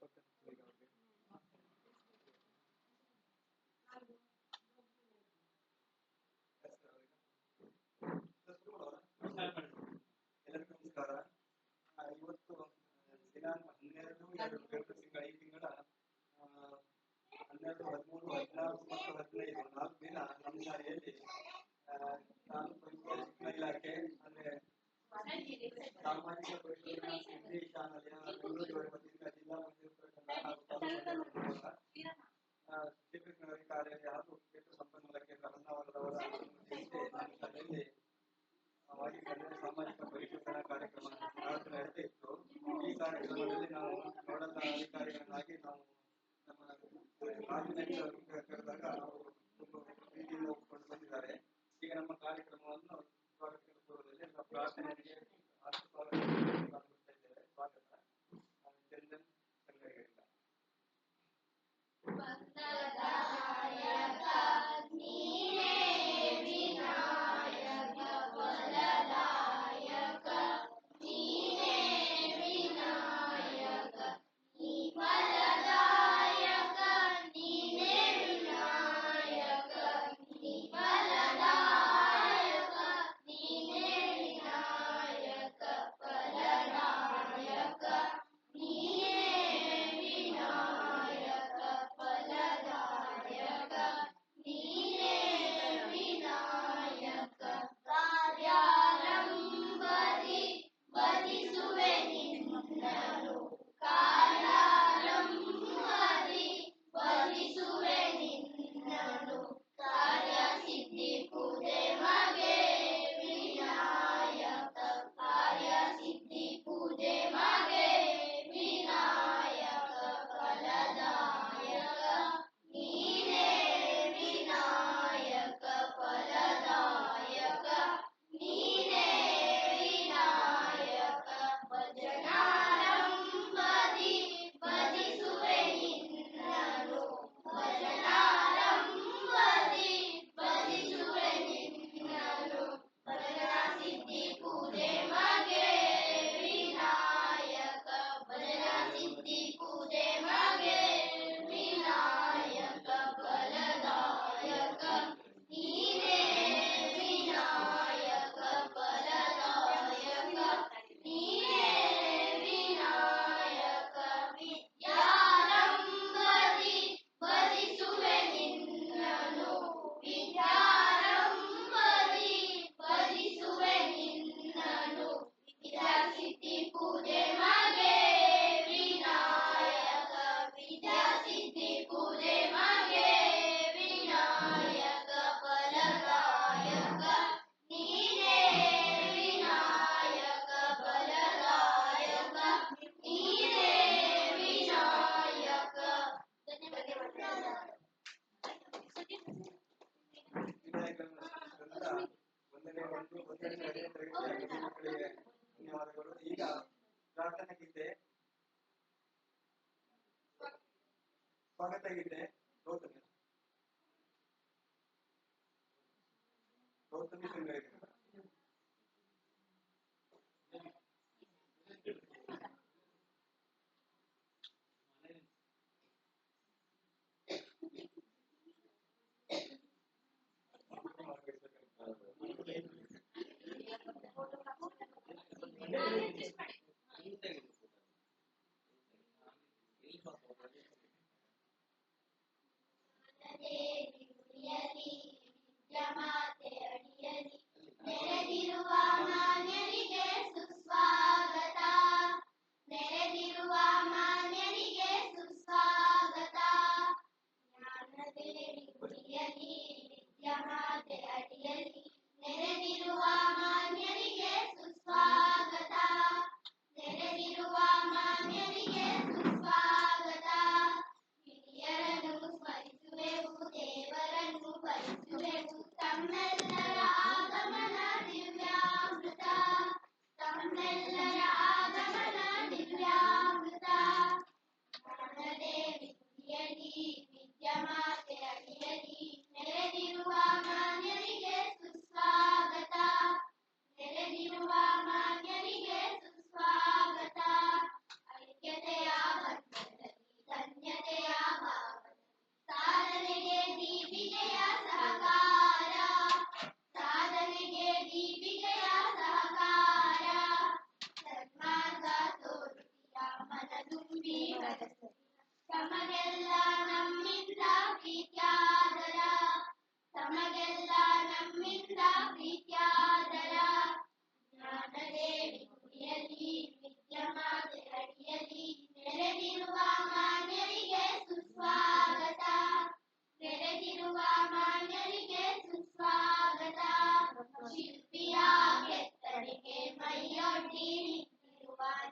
ಎಲ್ಲರಿಗೂ ನಮಸ್ಕಾರ. ಇವತ್ತು ದಿನಾಂಕ 12/2/5 ತಿಂಗಳ 12, 13, 14 ಮತ್ತು 15 4 ದಿನ ನಮ್ಮ ಶಾಲೆಯಲ್ಲಿ ಶಿಕ್ಷಣ ಇಲಾಖೆ ಅಂದ್ರೆ ಸಾಮಾಜಿಕ ಪರಿಶೋಧನಾ ನಿರ್ದೇಶನಾಲಯ ಬೆಂಗಳೂರು ವತಿಯಿಂದ ಜಿಲ್ಲಾ ಶಿಕ್ಷಕರ ಕಾರ್ಯಾಲಯ ಹಾಗೂ ಕ್ಷೇತ್ರ ಸಂಪನ್ಮೂಲ ಕೇಂದ್ರ ಹೊನ್ನಾವರದವರ ನಮ್ಮ ಶಾಲೆಯಲ್ಲಿ ಸಾಮಾಜಿಕ ಪರಿಶೋಧನಾ ಕಾರ್ಯಕ್ರಮ ನಡೆಸ್ತಾ ಇತ್ತು. ಈ ಕಾರ್ಯಕ್ರಮದಲ್ಲಿ ನಾವು ನೋಡಲ್ ಅಧಿಕಾರಿಗಳನ್ನಾಗಿ ನಾವು ನಮ್ಮ ಕರೆದಾಗ ಅವರು ತುಂಬ ಪ್ರೀತಿಯಿಂದ ಒಪ್ಪಿಕೊಂಡು ಬಂದಿದ್ದಾರೆ. ಈಗ ನಮ್ಮ ಕಾರ್ಯಕ್ರಮವನ್ನು ಸ್ವಾಗತ ಪೂರ್ವದಲ್ಲಿ ಪ್ರಾರ್ಥನೆಗೆ ಇದ್ದೇವೆ. ಸ್ವಾಗತ ಚಂದನ್ ಸಂಗಡಿಗರಿಂದ. ಧನ್ಯವಾದಗಳು. ಈಗ ಪ್ರಾರ್ಥನೆ ಗೀತೆ, ಸ್ವಾಗತ ಗೀತೆ ಗೌತಮಿ ಸಂಗಡಿಗರಿಂದ.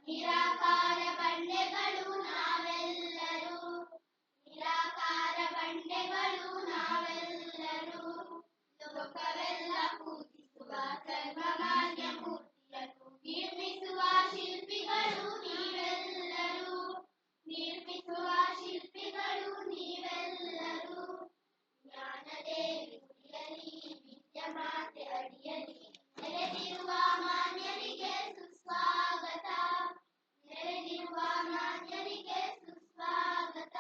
ನಿರಾಕಾರ ಬಂಡೆಗಳು ನಾವೆಲ್ಲರೂ, ನಿರಾಕಾರ ಬಂಡೆಗಳು ನಾವೆಲ್ಲರೂ, ಲೋಕವೆಲ್ಲ ಪೂಜಿಸುವ ಸರ್ವಮಾನ್ಯ ಮೂರ್ತಿಯನ್ನು ನಿರ್ಮಿಸುವ ಶಿಲ್ಪಿಗಳು ನೀವೆಲ್ಲರೂ, ನಿರ್ಮಿಸುವ ಶಿಲ್ಪಿಗಳು ನೀವೆಲ್ಲರೂ. ಜ್ಞಾನದೇವಿ ಗುಡಿಯಲಿ ವಿದ್ಯಮಾತೆ ಅಡಿಯಲಿ ನೆಲೆದಿರುವ ಮಾನ್ಯರಿಗೆ ಸುಸ್ವಾಗತ, ನೆಲೆದಿರುವ ಮಾನ್ಯರಿಗೆ ಸುಸ್ವಾಗತ.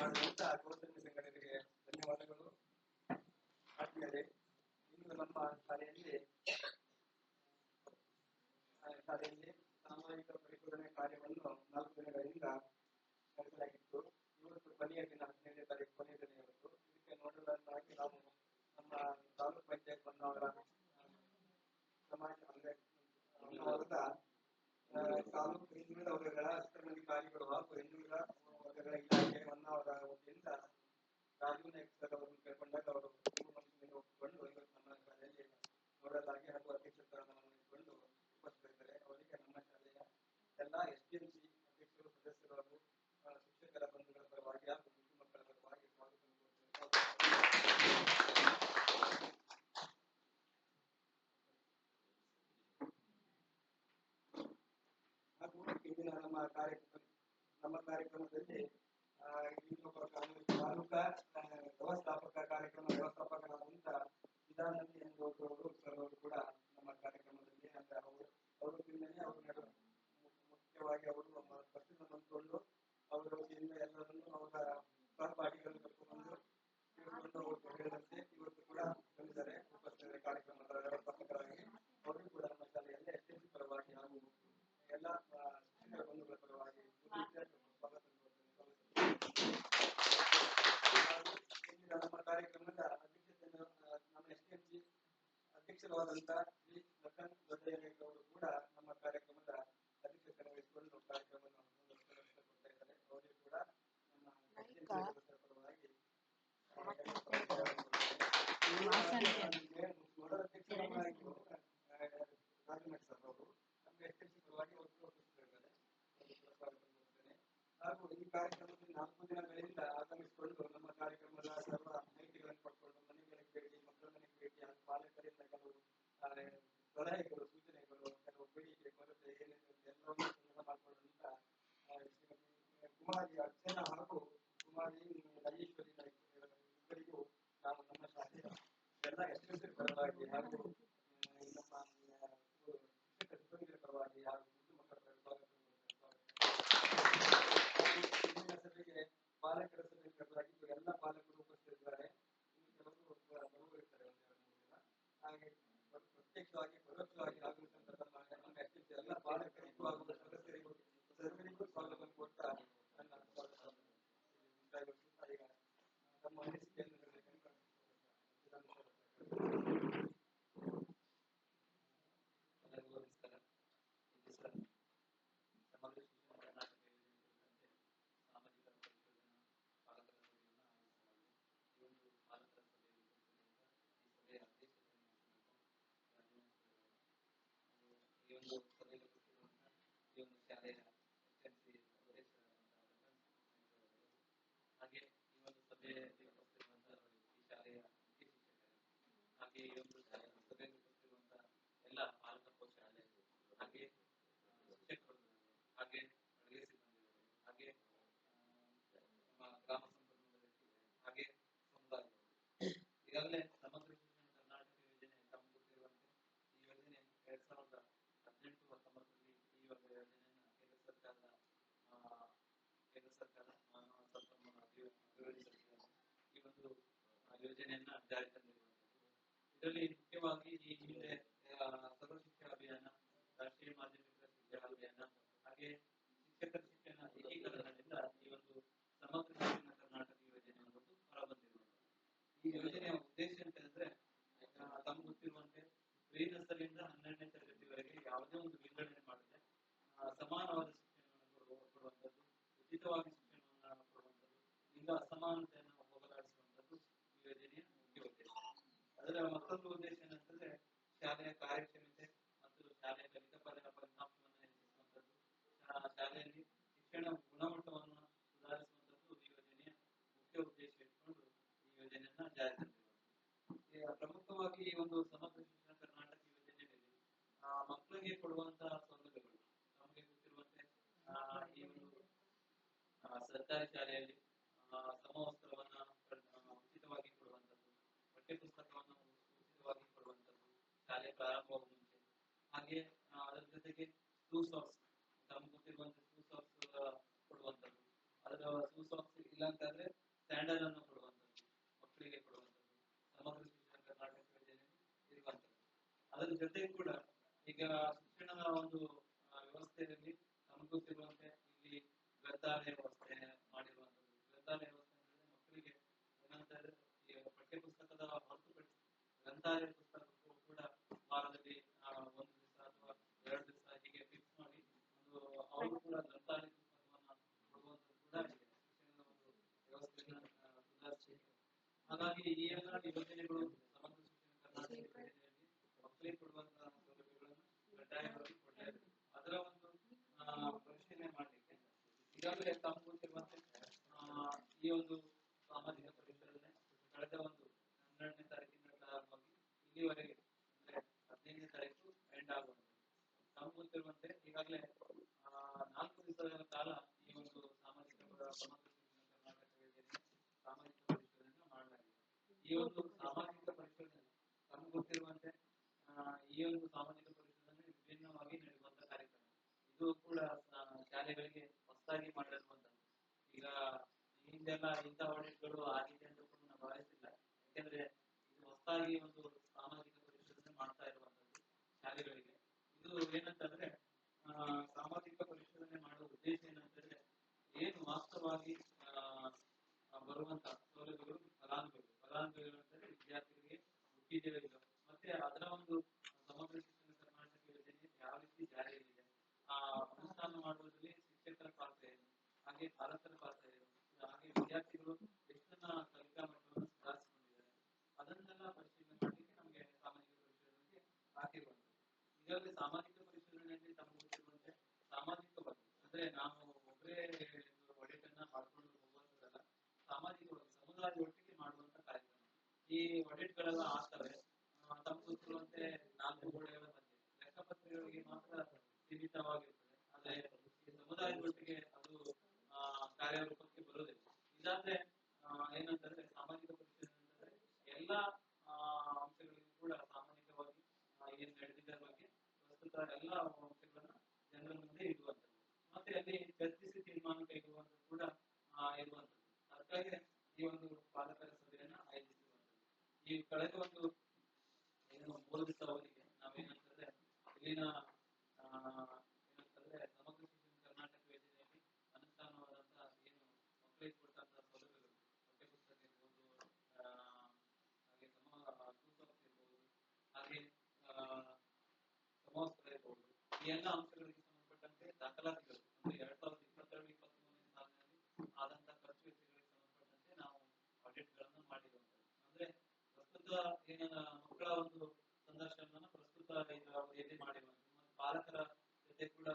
ಮಾಡಿದಂತ ಗೌತಮಿ ಸಂಘಟನೆಗೆ ಧನ್ಯವಾದಗಳು. ಆದ್ಮೇಲೆ ಇನ್ನು ನಮ್ಮ ಶಾಲೆಯಲ್ಲಿ ಸಾಮಾಜಿಕ ಪರಿಶೋಧನೆ ಕಾರ್ಯವನ್ನು 4 ದಿನಗಳಿಂದ ನಡೆಸಲಾಗಿತ್ತು. ಇವತ್ತು ಕೊನೆಯ ದಿನ, 15ನೇ ತಾರೀಕು ಕೊನೆಯ ದಿನ ಇವತ್ತು. ಇದಕ್ಕೆ ನೋಡಲಾಗಿ ನಾವು ನಮ್ಮ ತಾಲೂಕು ಪಂಚಾಯತ್ ಹೊನ್ನಾವರ ಸಮಾಜ ಹೊನ್ನಾವರದ ತಾಲೂಕು ಹಿಂದುಳಿದ ವರ್ಗಗಳ ಅಧಿಕಾರಿಗಳು ಹಾಗೂ ಹಿಂದುಳಿದ ವರ್ಗಗಳ ಇಲಾಖೆ ಹೊನ್ನಾವರ ವತಿಯಿಂದ ರಾಜೀವ್ ನಾಯ್ಕ ಸರ್ ಅವರನ್ನು ಕೇಳಿಕೊಂಡಾಗ ಅವರು ಮನಸ್ಸಿನಿಂದ ಒಪ್ಪಿಕೊಂಡು ಇವತ್ತು ನಮ್ಮ ಶಾಲೆಯಲ್ಲಿ ನೋಡಲಾಗಿ ಹಾಗೂ ಅಧ್ಯಕ್ಷ ಸ್ಥಾನವನ್ನು ವಹಿಸಿಕೊಂಡು ಉಪಸ್ಥಿತರಿದ್ದಾರೆ. ಅವರಿಗೆ ನಮ್ಮ ಶಾಲೆಯ ಎಲ್ಲ SDMC ಅಧ್ಯಕ್ಷರು, ಸದಸ್ಯರು ಹಾಗೂ ಶಿಕ್ಷಕರ ಬಂಧುಗಳ ಪರವಾಗಿ ಹಾಗೂ ಮಕ್ಕಳ ಪರವಾಗಿ ಸ್ವಾಗತ ಹಾಗೂ ಇಂದಿನ ನಮ್ಮ ಕಾರ್ಯಕ್ರಮದಲ್ಲಿ ತಾಲೂಕಾ ವ್ಯವಸ್ಥಾಪಕರಾದಂಥ ವಿಧಾನಂದಿ ಎಂಬುವರು ಸರ್ ಅವರು ಕೂಡ ನಮ್ಮ ಕಾರ್ಯಕ್ರಮದಲ್ಲಿ ಅಂದ್ರೆ ಅವರು ಹಿಂದೆ ಅವರು ಮುಖ್ಯವಾಗಿ ಅವರು ಫಸ್ಟ್ ತಂದುಕೊಂಡು ಅವರ ವತಿಯಿಂದ ಎಲ್ಲರನ್ನು ಅವರ ಸಹಪಾಠಿಗಳನ್ನು ಕರ್ಕೊಂಡು ಅವರು ಹೇಳಿದಂತೆ ಇವತ್ತು ಕೂಡ ಬಂದಿದ್ದಾರೆ ಉಪಸ್ಥಿತ ಕಾರ್ಯಕ್ರಮದ ವ್ಯವಸ್ಥಾಪಕರಾಗಿ. ಅವರು ಕೂಡ ನಮ್ಮ ಶಾಲೆಯಲ್ಲಿ SDMC ಪರವಾಗಿ ಹಾಗೂ ಎಲ್ಲ ಶಿಕ್ಷಕರ ಬಂಧುಗಳ ಪರವಾಗಿ ನಮ್ಮ ಕಾರ್ಯಕ್ರಮದ ಅಧ್ಯಕ್ಷತೆಯನ್ನು ನಮ್ಮ SDMC ಅಧ್ಯಕ್ಷರಾದಂಥ ಶ್ರೀ ಲಖನ್ ದೊಡ್ಡಯ್ಯನಾಯ್ಕ ಅವರು ಕೂಡ ನಮ್ಮ ಕಾರ್ಯಕ್ರಮದ ಅಧ್ಯಕ್ಷತೆಯನ್ನು ವಹಿಸಿಕೊಂಡು ಕಾರ್ಯಕ್ರಮವನ್ನು ಕೊಡ್ತಾ ಇದ್ದಾರೆ. ಅವರಿಗೆ ಕೂಡ ನಮ್ಮ SDMC ಸದಸ್ಯರ ಪರವಾಗಿ ಮೊದಲ ಅಧ್ಯಕ್ಷರಾಗಿ ರಾಜನಾಥ್ ಸರ್ ಅವರು ನಮ್ಮ SDMC ಪರವಾಗಿ ಉಪಸ್ಥಿತರಿದ್ದಾರೆ. ಹಾಗೂ ಈ ಕಾರ್ಯಕ್ರಮದಲ್ಲಿ 4 ದಿನಗಳಿಂದ ಆಗಮಿಸಿಕೊಂಡು ನಮ್ಮ ಕಾರ್ಯಕ್ರಮದ ಸರ್ವ ಮಾಹಿತಿಗಳನ್ನು ಪಡ್ಕೊಂಡು ಮನೆಗಳಿಗೆ ಭೇಟಿ, ಮಕ್ಕಳ ಮನೆಗೆ ಭೇಟಿ ಹಾಗೂ ಪಾಲಕರಿಂದ ಕೆಲವು ಸಲಹೆಗಳು, ಸೂಚನೆಗಳು, ಕೆಲವು ಬೇಡಿಕೆ ಕೊರತೆ ಏನಿದೆ ಎಲ್ಲವನ್ನೂ ಸಂಗ್ರಹ ಮಾಡಿಕೊಳ್ಳುವಂತ ಕುಮಾರಿ ಅರ್ಚನಾ ಹಾಗೂ ಕುಮಾರಿ ರಾಜೇಶ್ವರಿ ಇಬ್ಬರಿಗೂ ನಾವು ನಮ್ಮ ಶಾಲೆಯ ಎಲ್ಲ SDMC ಪರವಾಗಿ ಹಾಗೂ ನಮ್ಮ ಶಿಕ್ಷಕ ಸಿಬ್ಬಂದಿಗಳ ಪರವಾಗಿ ಹಾಗೂ ಮಕ್ಕಳ ಪರವಾಗಿ ಸಭೆಗೆ ಪಾಲಕರ ಸಭೆ ಕರೆದಾಗಿದ್ದು ಎಲ್ಲ ಪಾಲಕರು ಉಪಸ್ಥಿತರಿದ್ದಾರೆ. ಇನ್ನು ಕೆಲವರು ಬರುವರಿದ್ದಾರೆ ಒಂದೆರಡು 3 ದಿನ. ಹಾಗೆ ಪ್ರತ್ಯಕ್ಷವಾಗಿ ಪರೋಕ್ಷವಾಗಿ ಆಗಮಿಸಿದಂತ ನಮ್ಮ SDMC ಎಲ್ಲ ಪಾಲಕರಿಗೂ ಹಾಗೂ ಸದಸ್ಯರಿಗೂ ಸರ್ವರಿಗೂ ಸ್ವಾಗತ ಕೊಡ್ತಾ ನನ್ನ ಮುಕ್ತಾಯಗೊಳಿಸುತ್ತಾ ಈಗ ತಮ್ಮ ಅನಿಸಿಕೆಯನ್ನು ಹೇಳಬೇಕೆಂದು ಎಲ್ಲರಿಗೂ ನಮಸ್ಕಾರ. ಇದು ಸರ್ ಸಮಗ್ರ ಶಿಕ್ಷಣ ಕರ್ನಾಟಕ ಯೋಜನೆ ಸಾಮಾಜಿಕ ಪರಿಶೋಧನಾ ಪಾಲಕರ ಸಭೆಯನ್ನು ಆಯೋಜಿಸಲಾಗಿದೆ. ಈ ಒಂದು ಪಾಲಕರ ಸಭೆಯಲ್ಲಿ ಈ ಸಭೆಯ ಅಧ್ಯಕ್ಷತೆಯನ್ನು ಈ ಒಂದು ಸಭೆಗೆ ಕೂತಿರುವಂತಹ ಈ ಒಂದು ಶಾಲೆಯ SDMC ಅಧ್ಯಕ್ಷರಾದಂತಹ ಹಾಗೆ ಈ ಒಂದು ಸಭೆಯಲ್ಲಿ ಉಪಸ್ಥಿತಿರುವಂತಹ ಈ ಶಾಲೆಯ ಮುಖ್ಯ ಶಿಕ್ಷಕರು, ಹಾಗೆ ಈ ಒಂದು ಸಭೆಯಲ್ಲಿ ಉಪಸ್ಥಿತಿರುವಂತಹ ಎಲ್ಲ ಪಾಲಕ ಪೋಷಕರು, ಹಾಗೆ ಶಿಕ್ಷಕರು, ಹಾಗೆ ಅಡುಗೆ ಸಿಬ್ಬಂದಿಗಳು, ಹಾಗೆ ನಮ್ಮ ಗ್ರಾಮ ಸಂಪನ್ಮೂಲ ವ್ಯಕ್ತಿಗಳು, ಹಾಗೆ ಸಮುದಾಯಗಳು. ಈಗಾಗಲೇ ಸಮಗ್ರ ಶಿಕ್ಷಣ ಕರ್ನಾಟಕ ಯೋಜನೆ ತಮಗೆ ಗೊತ್ತಿರುವಂತೆ ಈ ಯೋಜನೆ 2018-19ರಲ್ಲಿ ಈ ಒಂದು ಯೋಜನೆಯನ್ನು ಕೇಂದ್ರ ಸರ್ಕಾರ ಮಾನವ ಸಂಪನ್ಮೂಲ ಅಭಿವೃದ್ಧಿ ಸಚಿವರು ಈ ಒಂದು ಯೋಜನೆಯನ್ನ ಜಾರಿ ತಂದಿರುವಂತದ್ದು. ಇದರಲ್ಲಿ ಮುಖ್ಯವಾಗಿ ಈ ಹಿಂದೆ ಸರ್ವ ಶಿಕ್ಷಣ ಅಭಿಯಾನ, ರಾಷ್ಟ್ರೀಯ ಮಾಧ್ಯಮಿಕ ಶಿಕ್ಷಣ ಅಭಿಯಾನ, ಹಾಗೆ ಶಿಕ್ಷಕರ ಶಿಕ್ಷಣ ಏಕೀಕರಣದಿಂದ ಈ ಒಂದು ಸಮಗ್ರ ಶಿಕ್ಷಣ ಕರ್ನಾಟಕ ಯೋಜನೆ ಅನ್ನೋದು ಹೊರಬಂದಿರುವಂತದ್ದು. ಈ ಯೋಜನೆಯ ಉದ್ದೇಶ ಅಂತ ಹೇಳಿದ್ರೆ ತಮ್ಗೆ ಗೊತ್ತಿರುವಂತೆ ಪ್ರೀ ನರ್ಸರಿಯಿಂದ 12ನೇ ತರಗತಿವರೆಗೆ ಯಾವುದೇ ಒಂದು ವಿಂಗಡಣೆ ಮಾಡದೆ ಸಮಾನವಾದ ಶಿಕ್ಷಣವನ್ನು ಕೊಡುವಂಥದ್ದು, ಉಚಿತವಾಗಿ ಶಿಕ್ಷಣವನ್ನು ಕೊಡುವಂಥದ್ದು, ಲಿಂಗ ಅಸಮಾನತೆಯನ್ನು ಹೋಗಲಾಡಿಸುವಂಥದ್ದು ಈ ಯೋಜನೆಯ ಮುಖ್ಯ ಉದ್ದೇಶ. ಅದರ ಮತ್ತೊಂದು ಉದ್ದೇಶ ಏನಂತಂದ್ರೆ ಶಾಲೆಯ ಕಾರ್ಯಕ್ಷಮತೆ ಮತ್ತು ಶಾಲೆ ಕಲಿತ ಫಲಿತಾಂಶವನ್ನು ಹೆಚ್ಚಿಸುವಂಥದ್ದು, ಶಾಲೆಯಲ್ಲಿ ಶಿಕ್ಷಣ ಗುಣಮಟ್ಟವನ್ನು ಸುಧಾರಿಸುವಂಥದ್ದು ಈ ಯೋಜನೆಯ ಮುಖ್ಯ ಉದ್ದೇಶ ಇಟ್ಕೊಂಡು ಈ ಯೋಜನೆಯನ್ನ ಜಾರಿ ತಂದಿರುವುದು. ಪ್ರಮುಖವಾಗಿ ಈ ಒಂದು ಸಮಗ್ರ ಶಿಕ್ಷಣ ಕರ್ನಾಟಕ ಯೋಜನೆಯಲ್ಲಿ ಮಕ್ಕಳಿಗೆ ಕೊಡುವಂತಹ ಸೌಲಭ್ಯಗಳು ನಮಗೆ ಗೊತ್ತಿರುವಂತೆ ಈ ಒಂದು ಸರ್ಕಾರಿ ಶಾಲೆಯಲ್ಲಿ ಸಮವಸ್ತ್ರವನ್ನ ಉಚಿತವಾಗಿ ಕೊಡುವಂಥದ್ದು, ಪಠ್ಯಪುಸ್ತಕವನ್ನು ಉಚಿತವಾಗಿ ಕೊಡುವಂಥದ್ದು ಶಾಲೆ ಪ್ರಾರಂಭವಾಗುವ ಮುಂಚೆ. ಹಾಗೆ ಅದರ ಜೊತೆಗೆ ಶೂ ಸಾಕ್ಸ್, ನಮ್ಗೆ ಗೊತ್ತಿರುವಂತೆ ಶೂ ಸಾಕ್ಸ್ ಕೊಡುವಂಥದ್ದು, ಅದರ ಶೂ ಸಾಕ್ಸ್ ಇಲ್ಲ ಅಂತಂದ್ರೆ ಸ್ಯಾಂಡಲ್ ಅನ್ನು ಕೊಡುವಂಥದ್ದು, ಮಕ್ಕಳಿಗೆ ಕೊಡುವಂಥದ್ದು ಸಮಗ್ರ ಶಿಕ್ಷಣ ಕರ್ನಾಟಕ ಯೋಜನೆಯಲ್ಲಿ ಇರುವಂಥದ್ದು. ಅದರ ಜೊತೆಗೆ ಕೂಡ ಈಗ ಶಿಕ್ಷಣದ ಒಂದು ವ್ಯವಸ್ಥೆಯಲ್ಲಿ ನಮ್ಗೆ ಗೊತ್ತಿರುವಂತೆ ಇಲ್ಲಿ ಗ್ರಂಥಾಲಯ ವ್ಯವಸ್ಥೆ ಮಾಡಿರುವಂಥದ್ದು. ಗ್ರಂಥಾಲಯ ವ್ಯವಸ್ಥೆ ಅಂದ್ರೆ ಮಕ್ಕಳಿಗೆ ಏನಂತಾರೆ ಪಠ್ಯಪುಸ್ತಕದ ಹೊರತುಪಡಿಸಿ ಗ್ರಂಥಾಲಯ ಪುಸ್ತಕಕ್ಕೂ ಕೂಡ ವಾರದಲ್ಲಿ 1 ದಿವಸ ಅಥವಾ 2 ದಿವಸ ಹೀಗೆ ಫಿಕ್ಸ್ ಮಾಡಿ ಒಂದು ಅವರು ಕೂಡ ಗ್ರಂಥಾಲಯ ಪುಸ್ತಕವನ್ನ ಕೊಡುವಂಥದ್ದು ಕೂಡ ಇದೆ ಶಿಕ್ಷಣದ ಒಂದು ವ್ಯವಸ್ಥೆಯನ್ನ ಸುಧಾರಿಸಲಿಕ್ಕೆ. ಹಾಗಾಗಿ ಈ ಎಲ್ಲ ಯೋಜನೆಗಳು ಸಮಗ್ರ ಶಿಕ್ಷಣ ಕರ್ನಾಟಕ ಯೋಜನೆಯಲ್ಲಿ ಮಕ್ಕಳಿಗೆ ಕೊಡುವಂತಹ ಸೌಲಭ್ಯಗಳನ್ನು ಕಡ್ಡಾಯವಾಗಿ ಕೊಡಲೇಬೇಕು. ಅದರ ಒಂದು ಪರಿಶೀಲನೆ ಮಾಡಲಿಕ್ಕೆ ಈಗಾಗಲೇ ತಾವು ಗೊತ್ತಿರುವಂತೆ ಈ ಒಂದು ಸಾಮಾಜಿಕ ಪರಿಶೀಲನೆ ಕಳೆದ ಒಂದು 12ನೇ ತಾರೀಕಿನ ಪ್ರಾರಂಭವಾಗಿ ಇಲ್ಲಿವರೆಗೆ ಅಂದ್ರೆ 15ನೇ ತಾರೀಕು ಎಂಡ್ ಆಗುವಂಥದ್ದು. ತಾವು ಗೊತ್ತಿರುವಂತೆ ಈಗಾಗಲೇ 4 ದಿವಸಗಳ ಕಾಲ ಈ ಒಂದು ಸಮಗ್ರ ಶಿಕ್ಷಣ ಕರ್ನಾಟಕ ಯೋಜನೆ ಸಾಮಾಜಿಕ ಪರಿಶೀಲನೆ ಮಾಡಲಾಗಿದೆ. ಈ ಒಂದು ಸಾಮಾಜಿಕ ಪರಿಶೀಲನೆ ತಮ್ಗೆ ಗೊತ್ತಿರುವಂತೆ ಈ ಒಂದು ಸಾಮಾಜಿಕ ಪರಿಶೀಲನೆ ವಿಭಿನ್ನವಾಗಿ ನಡೆಯುವಂತಹ ಕಾರ್ಯಕ್ರಮ. ಇದು ಕೂಡ ಶಾಲೆಗಳಿಗೆ ಹೊಸದಾಗಿ ಮಾಡಿರುವಂತದ್ದು. ಈಗ ಹಿಂದೆಲ್ಲ ಇಂಥ ಆಡಿಟ್ಗಳು ಆಗಿದೆ ಅಂತ ಕೂಡ ನಾನು ಭಾವಿಸಿಲ್ಲ. ಯಾಕೆಂದ್ರೆ ಇದು ಹೊಸದಾಗಿ ಒಂದು ಸಾಮಾಜಿಕ ಪರಿಶೀಲನೆ ಮಾಡ್ತಾ ಇರುವಂತದ್ದು ಶಾಲೆಗಳಿಗೆ. ಇದು ಏನಂತಂದ್ರೆ ಸಾಮಾಜಿಕ ಪರಿಶೀಲನೆ ಮಾಡುವ ಉದ್ದೇಶ ಏನಂತಂದ್ರೆ ಏನು ವಾಸ್ತವವಾಗಿ ಬರುವಂತಹ ಸೌಲಭ್ಯಗಳು ಫಲಾನುಭವಿಗಳು ಅಂತಂದ್ರೆ ವಿದ್ಯಾರ್ಥಿಗಳಿಗೆ ಮುಟ್ಟಿದ್ದೇವೆ ಇಲ್ಲ. ಮತ್ತೆ ಅದರ ಒಂದು ಸಮಗ್ರ ಶಿಕ್ಷಣ ಕರ್ನಾಟಕ ಯೋಜನೆ ಯಾವ ರೀತಿ ಜಾರಿಯಲ್ಲಿದೆ, ಅನುಷ್ಠಾನ ಮಾಡುವುದರಲ್ಲಿ ಶಿಕ್ಷಕರ ಪಾತ್ರ ಏನು, ಹಾಗೆ ಪಾಲಕರ ಪಾತ್ರ ಏನು, ಹಾಗೆ ವಿದ್ಯಾರ್ಥಿಗಳು ಎಷ್ಟನ್ನ ಕಲಿಕಾ ಮಟ್ಟವನ್ನು ಸುಧಾರಿಸಿಕೊಂಡಿದ್ದಾರೆ, ಅದನ್ನೆಲ್ಲ ಪರಿಶೀಲನೆ ಮಾಡಲಿಕ್ಕೆ ನಮಗೆ ಸಾಮಾಜಿಕ ಪರಿಶೀಲನೆಗೆ ಹಾಕಿರುವಂಥದ್ದು. ಈಗಾಗಲೇ ಸಾಮಾಜಿಕ ಪರಿಶೀಲನೆಯಲ್ಲಿ ತಮಗೆ ಗೊತ್ತಿರುವಂತೆ ಸಾಮಾಜಿಕವಾಗಿ ಅಂದ್ರೆ ನಾವು ಒಬ್ಬರೇ ಒಡೆತನ್ನ ಮಾಡ್ಕೊಂಡು ಹೋಗುವಂಥದ್ದಲ್ಲ, ಸಾಮಾಜಿಕವಾಗಿ ಸಮುದಾಯ ಒಟ್ಟಿಗೆ ಮಾಡುವಂತ ಕಾರ್ಯಕ್ರಮ. ಈ ಒಡೆಟ್ಗಳೆಲ್ಲ ಆಗ್ತವೆ ತಮ್ಗೆ ಗೊತ್ತಿರುವಂತೆ 4 ಗೋಡೆಗಳ ಮಧ್ಯೆ ಲೆಕ್ಕಪತ್ರಿಕೆಗಳಿಗೆ ಮಾತ್ರ ಸೀಮಿತವಾಗಿರ್ತದೆ. ಆದ್ರೆ ಈ ಸಮುದಾಯದೊಟ್ಟಿಗೆ ಅದು ಕಾರ್ಯರೂಪಕ್ಕೆ ಬರುವುದಿಲ್ಲ. ಇದಾದ್ರೆ ಏನಂತಂದ್ರೆ ಸಾಮಾಜಿಕ ಪರಿಶೀಲನೆ ಅಂತಂದ್ರೆ ಎಲ್ಲಾ ಅಂಶಗಳಿಗೂ ಕೂಡ ಸಾಮಾಜಿಕವಾಗಿ ಏನ್ ನಡೆದಿದ್ದರ ಬಗ್ಗೆ ಪ್ರಸ್ತುತ ಎಲ್ಲಾ ಅಂಶಗಳನ್ನ ಜನರ ಮುಂದೆ ಇಡುವಂಥದ್ದು, ಮತ್ತೆ ಅಲ್ಲಿ ಚರ್ಚಿಸಿ ತೀರ್ಮಾನ ಕೈಗೊಳ್ಳುವಂಥದ್ದು ಕೂಡ ಇರುವಂಥದ್ದು. ಅದಕ್ಕಾಗಿ ಈ ಒಂದು ಪಾಲಕರ ಸಭೆಯನ್ನ ಆಯೋಜಿಸಿರುವಂಥದ್ದು. ಈ ಕಳೆದ ಒಂದು ಏನು 3 ದಿವಸ ಅವಧಿಗೆ ನಾವೇನಂತಂದ್ರೆ ಇಲ್ಲಿನ ಏನಂತಂದ್ರೆ ಸಮಗ್ರ ಶಿಕ್ಷಣ ಕರ್ನಾಟಕ ಯೋಜನೆಯಲ್ಲಿ ಅನುಷ್ಠಾನವಾದಂತಹ ಏನು ಮಕ್ಕಳಿಗೆ ಕೊಟ್ಟಂತಹ ಸೌಲಭ್ಯಗಳು, ಪಠ್ಯಪುಸ್ತಕ ಇರ್ಬೋದು, ಹಾಗೆ ಸೂಸಾಕ್ಸ್ ಇರ್ಬೋದು, ಹಾಗೆ ಸಮವಸ್ತ್ರ ಇರ್ಬೋದು, ಈ ಎಲ್ಲ ಅಂಶಗಳಿಗೆ ಸಂಬಂಧಪಟ್ಟಂತೆ ದಾಖಲಾತಿಗಳು ಅಂದ್ರೆ 2022-23ನೇ ಸಾಲಿನಲ್ಲಿ ಆದಂತಹ ಖರ್ಚು ವೆಚ್ಚಗಳಿಗೆ ಸಂಬಂಧಪಟ್ಟಂತೆ ನಾವು ಆಡಿಟ್ ಗಳನ್ನು ಮಾಡಿರುವಂತದ್ದು. ಅಂದ್ರೆ ಪ್ರಸ್ತುತ ಏನ ಮಕ್ಕಳ ಒಂದು ಸಂದರ್ಶನವನ್ನು ಪ್ರಸ್ತುತ ಅವಧಿಯಲ್ಲಿ ಮಾಡಿರುವಂತದ್ದು, ಮತ್ತು ಪಾಲಕರ ಜೊತೆ ಕೂಡ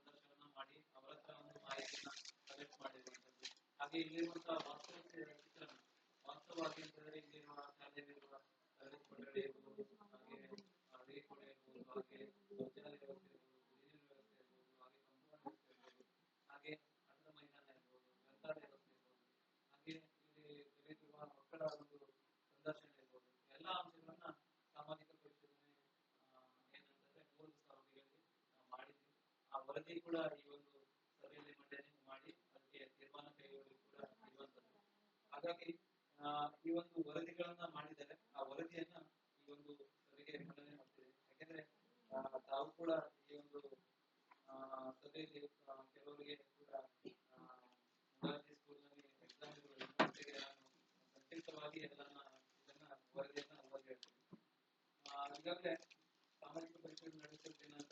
ಸಂದರ್ಶನ ಮಾಡಿ ಅವರ ಹತ್ರ ಒಂದು ಮಾಹಿತಿಯನ್ನ ಕಲೆಕ್ಟ್ ಮಾಡಿರುವಂತದ್ದು. ಹಾಗೆ ಇಲ್ಲಿರುವಂತಹ ವಾಸ್ತವ ಚಿತ್ರಣ ವಾಸ್ತವವಾಗಿ ಅಂತಂದ್ರೆ ಇಲ್ಲಿರುವ ಶಾಲೆಯಲ್ಲಿರುವ ತರಗತಿ ಕೊಠಡಿ ಇರ್ಬೋದು, ಹಾಗೆ ಅಡಿಗೆ ಕೋಣೆ ಇರ್ಬೋದು, ಹಾಗೆ ಶೌಚಾಲಯ ವ್ಯವಸ್ಥೆ ಇರ್ಬೋದು, ನೀರಿನ ವ್ಯವಸ್ಥೆ ಇರ್ಬೋದು, ಹಾಗೆ ಕಂಪೌಂಡ್ ವ್ಯವಸ್ಥೆ ಇರ್ಬೋದು, ಹಾಗೆ ಆಟದ ಮೈದಾನ ಇರ್ಬೋದು, ಗ್ರಂಥಾಲಯ ವ್ಯವಸ್ಥೆ ಇರ್ಬೋದು, ಹಾಗೆ ಇಲ್ಲಿ ಕಲಿತಿರುವ ಮಕ್ಕಳ ಒಂದು ಸಂದರ್ಶನ ಇರ್ಬೋದು, ಎಲ್ಲಾ ಅಂಶಗಳನ್ನ ಸಾಮಾಜಿಕ ಪರಿಶೀಲನೆ ಏನಂತಂದ್ರೆ 3 ದಿವಸ ಅವಧಿಗಳಲ್ಲಿ ನಾವು ಮಾಡಿದ್ವಿ. ಆ ವರದಿ ಕೂಡ ಈ ಒಂದು ಸಭೆಯಲ್ಲಿ ಮಂಡನೆ ಮಾಡಿ ಅದಕ್ಕೆ ತೀರ್ಮಾನ ಕೈಗೊಳ್ಳಲು ಕೂಡ ಇರುವಂತದ್ದು. ಹಾಗಾಗಿ ಈ ಒಂದು ವರದಿಗಳನ್ನ ಮಾಡಿದರೆ ಆ ವರದಿಯನ್ನ ಈ ಒಂದು ಸಭೆಗೆ ಮಂಡನೆ ಮಾಡ್ತೀವಿ. ಯಾಕೆಂದ್ರೆ ತಾವು ಕೂಡ ಈ ಒಂದು ಸಭೆಯಲ್ಲಿ ಕೆಲವರಿಗೆ ಕೂಡ ಸ್ಕೂಲ್ನಲ್ಲಿ ಎಕ್ಸಾಮ್ಗಳು ಸಂಕ್ಷಿಪ್ತವಾಗಿ ಇದನ್ನ ವರದಿಯನ್ನ ಓದಿ ಹೇಳ್ತೀವಿ. ಈಗಾಗಲೇ ಸಾಮಾಜಿಕ ಪರಿಶೀಲನೆ ನಡೆಸುವ ದಿನಾಂಕ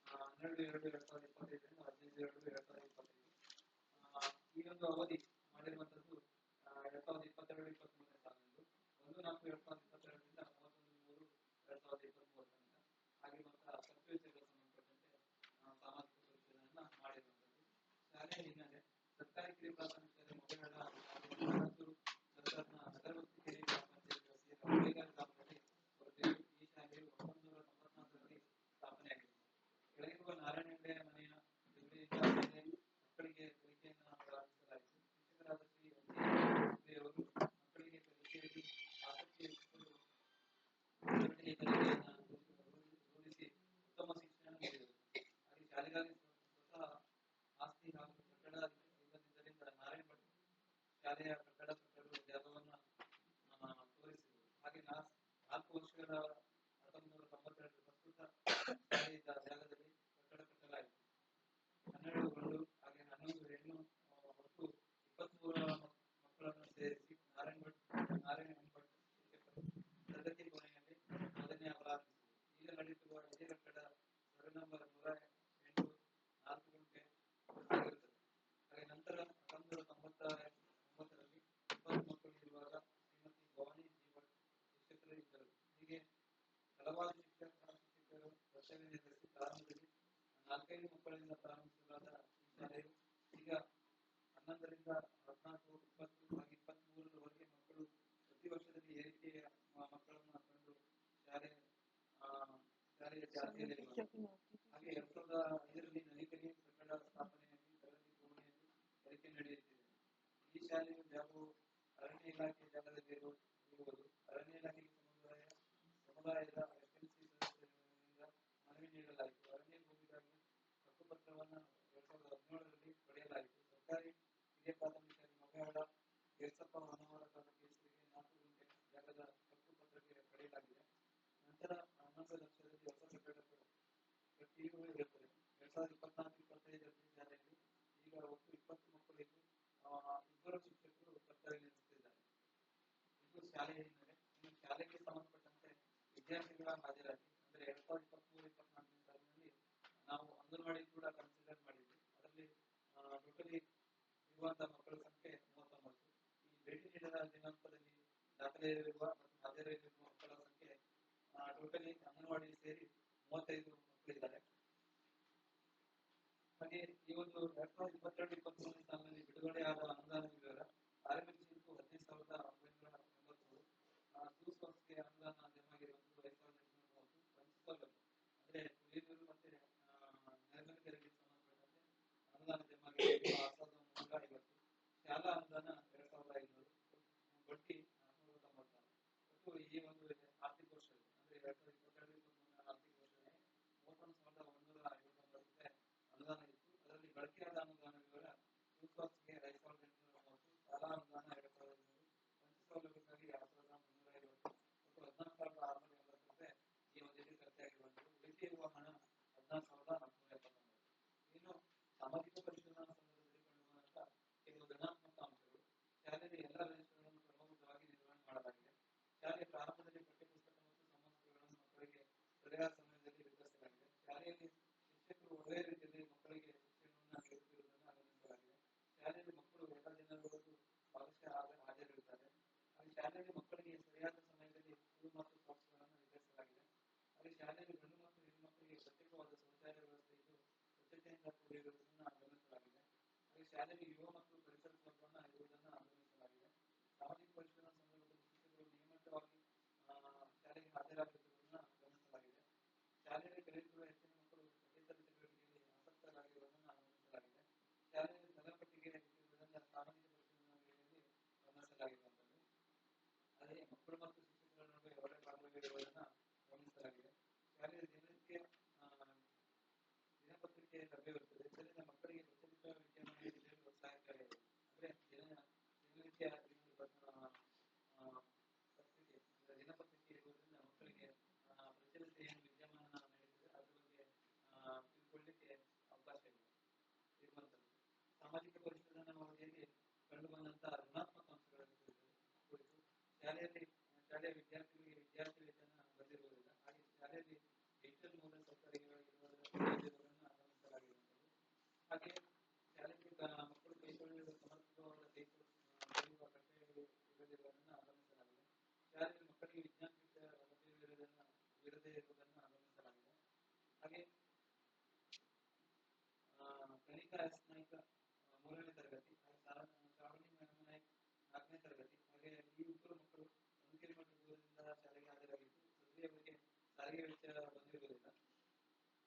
12/2/2025 15/2/2025. ಈ ಒಂದು ಅವಧಿ ಮಾಡಿರುವಂತದ್ದು 2022-23ನೇ ಸಾಲಿನದ್ದು 1/4/2022 ರಿಂದ 31/3/2023 ತನಕ ಆಗಿರುವಂತಹ ಖರ್ಚು ವೆಚ್ಚಗಳ ಸಂಬಂಧ ಅದೇ ಕಟ್ಟಡ ಸರ್ವೆ ನಂಬರ್ 108 4 ಗುಂಟೆ ಖರ್ಚಾಗಿರುತ್ತದೆ. ಹಾಗೆ ನಂತರ 1999ರಲ್ಲಿ 20 ಮಕ್ಕಳು ಇರುವಾಗ ಶ್ರೀಮತಿ ಭವಾನಿ ಜೀವನ್ ಶಿಕ್ಷಕರು ಇದ್ದರು. ಹೀಗೆ ಹಲವಾರು ಶಿಕ್ಷಕರು ಕರ್ತವ್ಯ ನಿರ್ವಹಿಸಿ ಪ್ರಾರಂಭದಲ್ಲಿ 4-5 ಮಕ್ಕಳಿಂದ ಪ್ರಾರಂಭಿಸಲಾದ ಈ ಶಾಲೆಯು ಈಗ 11ರಿಂದ 14, 20 ಹಾಗೆ 23ರವರೆಗೆ ಮಕ್ಕಳು ಪ್ರತಿ ವರ್ಷದಲ್ಲಿ ಏರಿಕೆಯ ಮಕ್ಕಳನ್ನು ಕಂಡು ಶಾಲೆಯ ಜಾತಿಯಲ್ಲಿ ಹಾಗೆ 2005ರಲ್ಲಿ ನವೀಕರಿ ಕಟ್ಟಡ ಸ್ಥಾಪನೆಯಾಗಿ ತರಗತಿ ಕೋಣೆಯಲ್ಲಿ ಕಲಿಕೆ ನಡೆಯುತ್ತಿದೆ. ಈ ಶಾಲೆಯು ಜಾಗವು ಅರಣ್ಯ ಇಲಾಖೆ ಜಾಗದಲ್ಲಿ ಇರುವುದು. ಅರಣ್ಯ ಇಲಾಖೆಗೆ ಸಮುದಾಯದ ಎಸ್ಎಂಸಿ ಸದಸ್ಯರಿಂದ ಮನವಿ ನೀಡಲಾಯಿತು. ಅರಣ್ಯ ಭೂಮಿಗಾಗಿ ಹಕ್ಕುಪತ್ರವನ್ನು 2017ರಲ್ಲಿ ಪಡೆಯಲಾಯಿತು. ಸರ್ಕಾರಿ ಹಿರಿಯ ಪ್ರಾಥಮಿಕ ಮೊಗೇವಾಡ ಗೇರ್ಸಪ್ಪ ಮನೋಹರ ಕೇಸರಿಗೆ 4 ಗುಂಟೆ ಜಾಗದ ಹಕ್ಕುಪತ್ರಕ್ಕೆ ಪಡೆಯಲಾಗಿದೆ. ನಂತರ 11 ಲಕ್ಷದಲ್ಲಿ ಹೊಸ ಕಟ್ಟಡ ಕಟ್ಟಿಯೂ ಇರುತ್ತದೆ. 2024-25ರಲ್ಲಿ ಶಾಲೆಯಲ್ಲಿ ಈಗ ಒಟ್ಟು 20 ಮಕ್ಕಳಿಗೂ 2 ಶಿಕ್ಷಕರು ಕರ್ತವ್ಯ ನಿರ್ವಹಿಸುತ್ತಿದ್ದಾರೆ. ಇದು ಶಾಲೆಯ ಹಿನ್ನೆಲೆ. ಇನ್ನು ಶಾಲೆಗೆ ಸಂಬಂಧಪಟ್ಟಂತೆ ವಿದ್ಯಾರ್ಥಿಗಳ ಹಾಜರಾತಿ ಅಂದ್ರೆ 2023-24ನೇ ಸಾಲಿನಲ್ಲಿ ನಾವು ಅಂಗನವಾಡಿ ಕೂಡ ಕನ್ಸಿಡರ್ ಮಾಡಿದ್ವಿ. ಅದರಲ್ಲಿ ಟೋಟಲಿ ಇರುವಂತಹ ಮಕ್ಕಳ ಸಂಖ್ಯೆ 39. ಈ ಭೇಟಿ ನೀಡಿದ ದಿನಾಂಕದಲ್ಲಿ ದಾಖಲೆಯಲ್ಲಿರುವ ಮತ್ತು ಹಾಜರಿರುವ ಮಕ್ಕಳ ಸಂಖ್ಯೆ ಟೋಟಲಿ ಅಂಗನವಾಡಿ ಸೇರಿ 35 ಮಕ್ಕಳಿದ್ದಾರೆ. ಹಾಗೆ ಈ ಒಂದು 2022-23ನೇ ಸಾಲಿನಲ್ಲಿ ಬಿಡುಗಡೆಯಾದ ಅನುದಾನ ವಿವರ. ಆರಂಭಿಕ ಶುಲ್ಕ 15,983. ಸುಸಂಸ್ಥೆಯ ಅನುದಾನ ಜಮಾಗಿರುವುದು 5,730. ಪಂಚಸೌಲಭ್ಯ ಅಂದ್ರೆ ಕುಡಿಯುವ ನೀರು ಮತ್ತೆ ನೈರ್ಮಲ್ಯಕ್ಕೆ ಸಂಬಂಧಪಟ್ಟಂತೆ ಅನುದಾನ ಜಮಾಗಿರುವುದು 6,350. ಶಾಲಾ ಅನುದಾನ 2,500. ಬಡ್ಡಿ 496. ಒಟ್ಟು ಈ ಒಂದು ಆರ್ಥಿಕ ವರ್ಷದಲ್ಲಿ ಅಂದ್ರೆ 2022-23ನೇ ಆರ್ಥಿಕ ವರ್ಷದಲ್ಲಿ 31,159 ರೂಪಾಯಿ ಅನುದಾನ ಇತ್ತು. ಅದರಲ್ಲಿ ಬಳಕೆಯಾದ ಅನುದಾನ ವಿವರ: ಸುಸಂಸ್ಥೆಗೆ 5,830, ಶಾಲಾ ಅನುದಾನ 2,200, ಪಂಚಸೌಲಭ್ಯಕ್ಕಾಗಿ 6,350, ಒಟ್ಟು 14,680 ರೂಪಾಯಿ ಈ ಅವಧಿಯಲ್ಲಿ ಖರ್ಚಾಗಿರುವಂತಹ. ಉಳಿದಿರುವ ಹಣ 16,479. ಇನ್ನು ಸಾಮಾಜಿಕ ಪರಿಶೀಲನಾ ಸಂದರ್ಭದಲ್ಲಿ ಕಂಡುಬಂದಂತಹ ಕೆಲವು ಧನಾತ್ಮಕ ಅಂಶಗಳು: ಶಾಲೆಯಲ್ಲಿ ಎಲ್ಲ ರಿಜಿಸ್ಟರ್ಗಳನ್ನು ಕ್ರಮಬದ್ಧವಾಗಿ ನಿರ್ವಹಣೆ ಮಾಡಲಾಗಿದೆ. ಶಾಲೆಯ ಪ್ರಾರಂಭದಲ್ಲಿ ಪಠ್ಯಪುಸ್ತಕ ಮತ್ತು ಸಮವಸ್ತ್ರಗಳನ್ನು ಮಕ್ಕಳಿಗೆ ಸರಿಯಾದ ಸಮಯದಲ್ಲಿ ವಿತರಿಸಲಾಗಿದೆ. ಶಾಲೆಯಲ್ಲಿ ಶಿಕ್ಷಕರು ಒಳ್ಳೆಯ ರೀತಿಯಲ್ಲಿ ಮಕ್ಕಳಿಗೆ ಶಿಕ್ಷಣವನ್ನು ನೀಡುತ್ತಿರುವುದನ್ನು ಗಮನಿಸಲಾಗಿದೆ. ಶಾಲೆಯಲ್ಲಿ ಮಕ್ಕಳು ಎಲ್ಲ ದಿನಗಳಲ್ಲೂ ಭಾಗಶಃ ಹಾಜರಿರುತ್ತಾರೆ. ಹಾಗೆ ಶಾಲೆಯಲ್ಲಿ ಮಕ್ಕಳಿಗೆ ಸರಿಯಾದ ಸಮಯದಲ್ಲಿ ಸ್ಕೂಲ್ ಮತ್ತು ಸಾಕ್ಸ್ಗಳನ್ನು ವಿತರಿಸಲಾಗಿದೆ. ಹಾಗೆ ಶಾಲೆಯಲ್ಲಿ ಗಂಡು ಮತ್ತು ಹೆಣ್ಣು ಮಕ್ಕಳಿಗೆ ಪ್ರತ್ಯೇಕವಾದ ಶೌಚಾಲಯ ವ್ಯವಸ್ಥೆ ಇದ್ದು ಸ್ವಚ್ಛತೆಯಿಂದ ಕೂಡಿರುವುದನ್ನು ಗಮನಿಸಲಾಗಿದೆ. ಹಾಗೆ ಶಾಲೆಯಲ್ಲಿ ಯುವ ಮತ್ತು ಪರಿಸರ ಕ್ಲಬ್ಗಳನ್ನು ಇರುವುದನ್ನು ಗಮನಿಸಲಾಗಿದೆ. ಸಾಮಾಜಿಕ ಪರಿಶೀಲನಾ ಸಂದರ್ಭದಲ್ಲಿ ಶಿಕ್ಷಕರು ನಿಯಮಿತವಾಗಿ ಶಾಲೆಗೆ ಹಾಜರಾಗುತ್ತಿರುವುದನ್ನು ಗಮನಿಸಲಾಗಿದೆ. ಶಾಲೆಯಲ್ಲಿ ಕಲಿಯುತ್ತಿರುವ ಹೆಚ್ಚಿನ ಮಕ್ಕಳು ಪಠ್ಯೇತರ ಚಟುವಟಿಕೆಯಲ್ಲಿ ಆಸಕ್ತರಾಗಿರುವುದನ್ನು ಗಮನಿಸಲಾಗಿದೆ. ಶಾಲೆಯಲ್ಲಿ ಧನಪಟ್ಟಿಗೆ ಇಟ್ಟಿರುವುದನ್ನು ಸಾಮಾಜಿಕ ಪರಿಶೀಲನಾ ವೇಳೆಯಲ್ಲಿ ಗಮನಿಸಲಾಗಿರುವಂಥದ್ದು. ಅದೇ ಮಕ್ಕಳು ಮತ್ತು ಶಿಕ್ಷಕರ ನಡುವೆ ಒಳ್ಳೆ ಬಾಂಧವ್ಯ ಇರುವುದನ್ನು ಗಮನಿಸಲಾಗಿದೆ. ಶಾಲೆಯಲ್ಲಿ ದಿನಪತ್ರಿಕೆ ಲಭ್ಯವಿರುತ್ತದೆ. ಇದರಿಂದ ಮಕ್ಕಳಿಗೆ ಪ್ರಚಲಿತ ವಿದ್ಯಮಾನ ತಿಳಿಯಲು ಸಹಾಯಕಾರಿಯಾಗಿದೆ. ಅಂದ್ರೆ ದಿನನಿತ್ಯ ಪತ್ರಿಕೆ ಅಂದ್ರೆ ದಿನಪತ್ರಿಕೆ ಇರುವುದರಿಂದ ಮಕ್ಕಳಿಗೆ ಪ್ರಚಲಿತ ಏನು ವಿದ್ಯಮಾನ ನಡೀತದೆ ಅದ್ರ ಬಗ್ಗೆ ತಿಳ್ಕೊಳ್ಳಿಕ್ಕೆ ಅವಕಾಶ ಇರುವಂಥದ್ದು. ಸಾಮಾಜಿಕ ಪರಿಶೀಲನಾ ವರದಿಯಲ್ಲಿ ಕಂಡುಬಂದಂತಹ ಋಣಾತ್ಮಕ ಅಂಶಗಳ ಕುರಿತು: ಶಾಲೆಯ ವಿದ್ಯಾರ್ಥಿಗಳಿಗೆ ವಿದ್ಯಾರ್ಥಿ ವೇತನ ಬಂದಿರುವುದಿಲ್ಲ. ಹಾಗೆ ಶಾಲೆಯಲ್ಲಿ ಡಿಜಿಟಲ್ ಮೂಲ ಸೌಕರ್ಯಗಳಿರುವುದನ್ನು ಗಮನಿಸಲಾಗಿರುವಂಥದ್ದು. ಹಾಗೆ ಶಾಲೆಗೆ ಮಕ್ಕಳು ಕೈ ತೊಳೆಯುವ ಸಮರ್ಪಕವಾದ ಕೈ ತೊಳೆಯುವ ಕಟ್ಟೆಗಳು ಇರದಿರುವುದನ್ನು ಗಮನಿಸಲಾಗಿದೆ. ಶಾಲೆಯಲ್ಲಿ ಮಕ್ಕಳಿಗೆ ವಿಜ್ಞಾನ ಪೀಠ ಲಭ್ಯವಿರದೇ ಇರುವುದನ್ನು ಗಮನಿಸಲಾಗಿದೆ. ಹಾಗೆ ಕನಿಕಾ ಎಸ್ ನಾಯ್ಕ 3ನೇ ತರಗತಿ, ಶ್ರಾವಣಿ ನಾಯ್ಕ 4ನೇ ತರಗತಿ. ಹಾಗೆ ಈ ಇಬ್ಬರು ಮಕ್ಕಳು 1 ಕಿಲೋಮೀಟರ್ ದೂರದಿಂದ ಶಾಲೆಗೆ ಹಾಜರಾಗಿದ್ದು ಸದರಿ ಅವರಿಗೆ ಸಾರಿಗೆ ವೆಚ್ಚ ಬಂದಿರುವುದಿಲ್ಲ.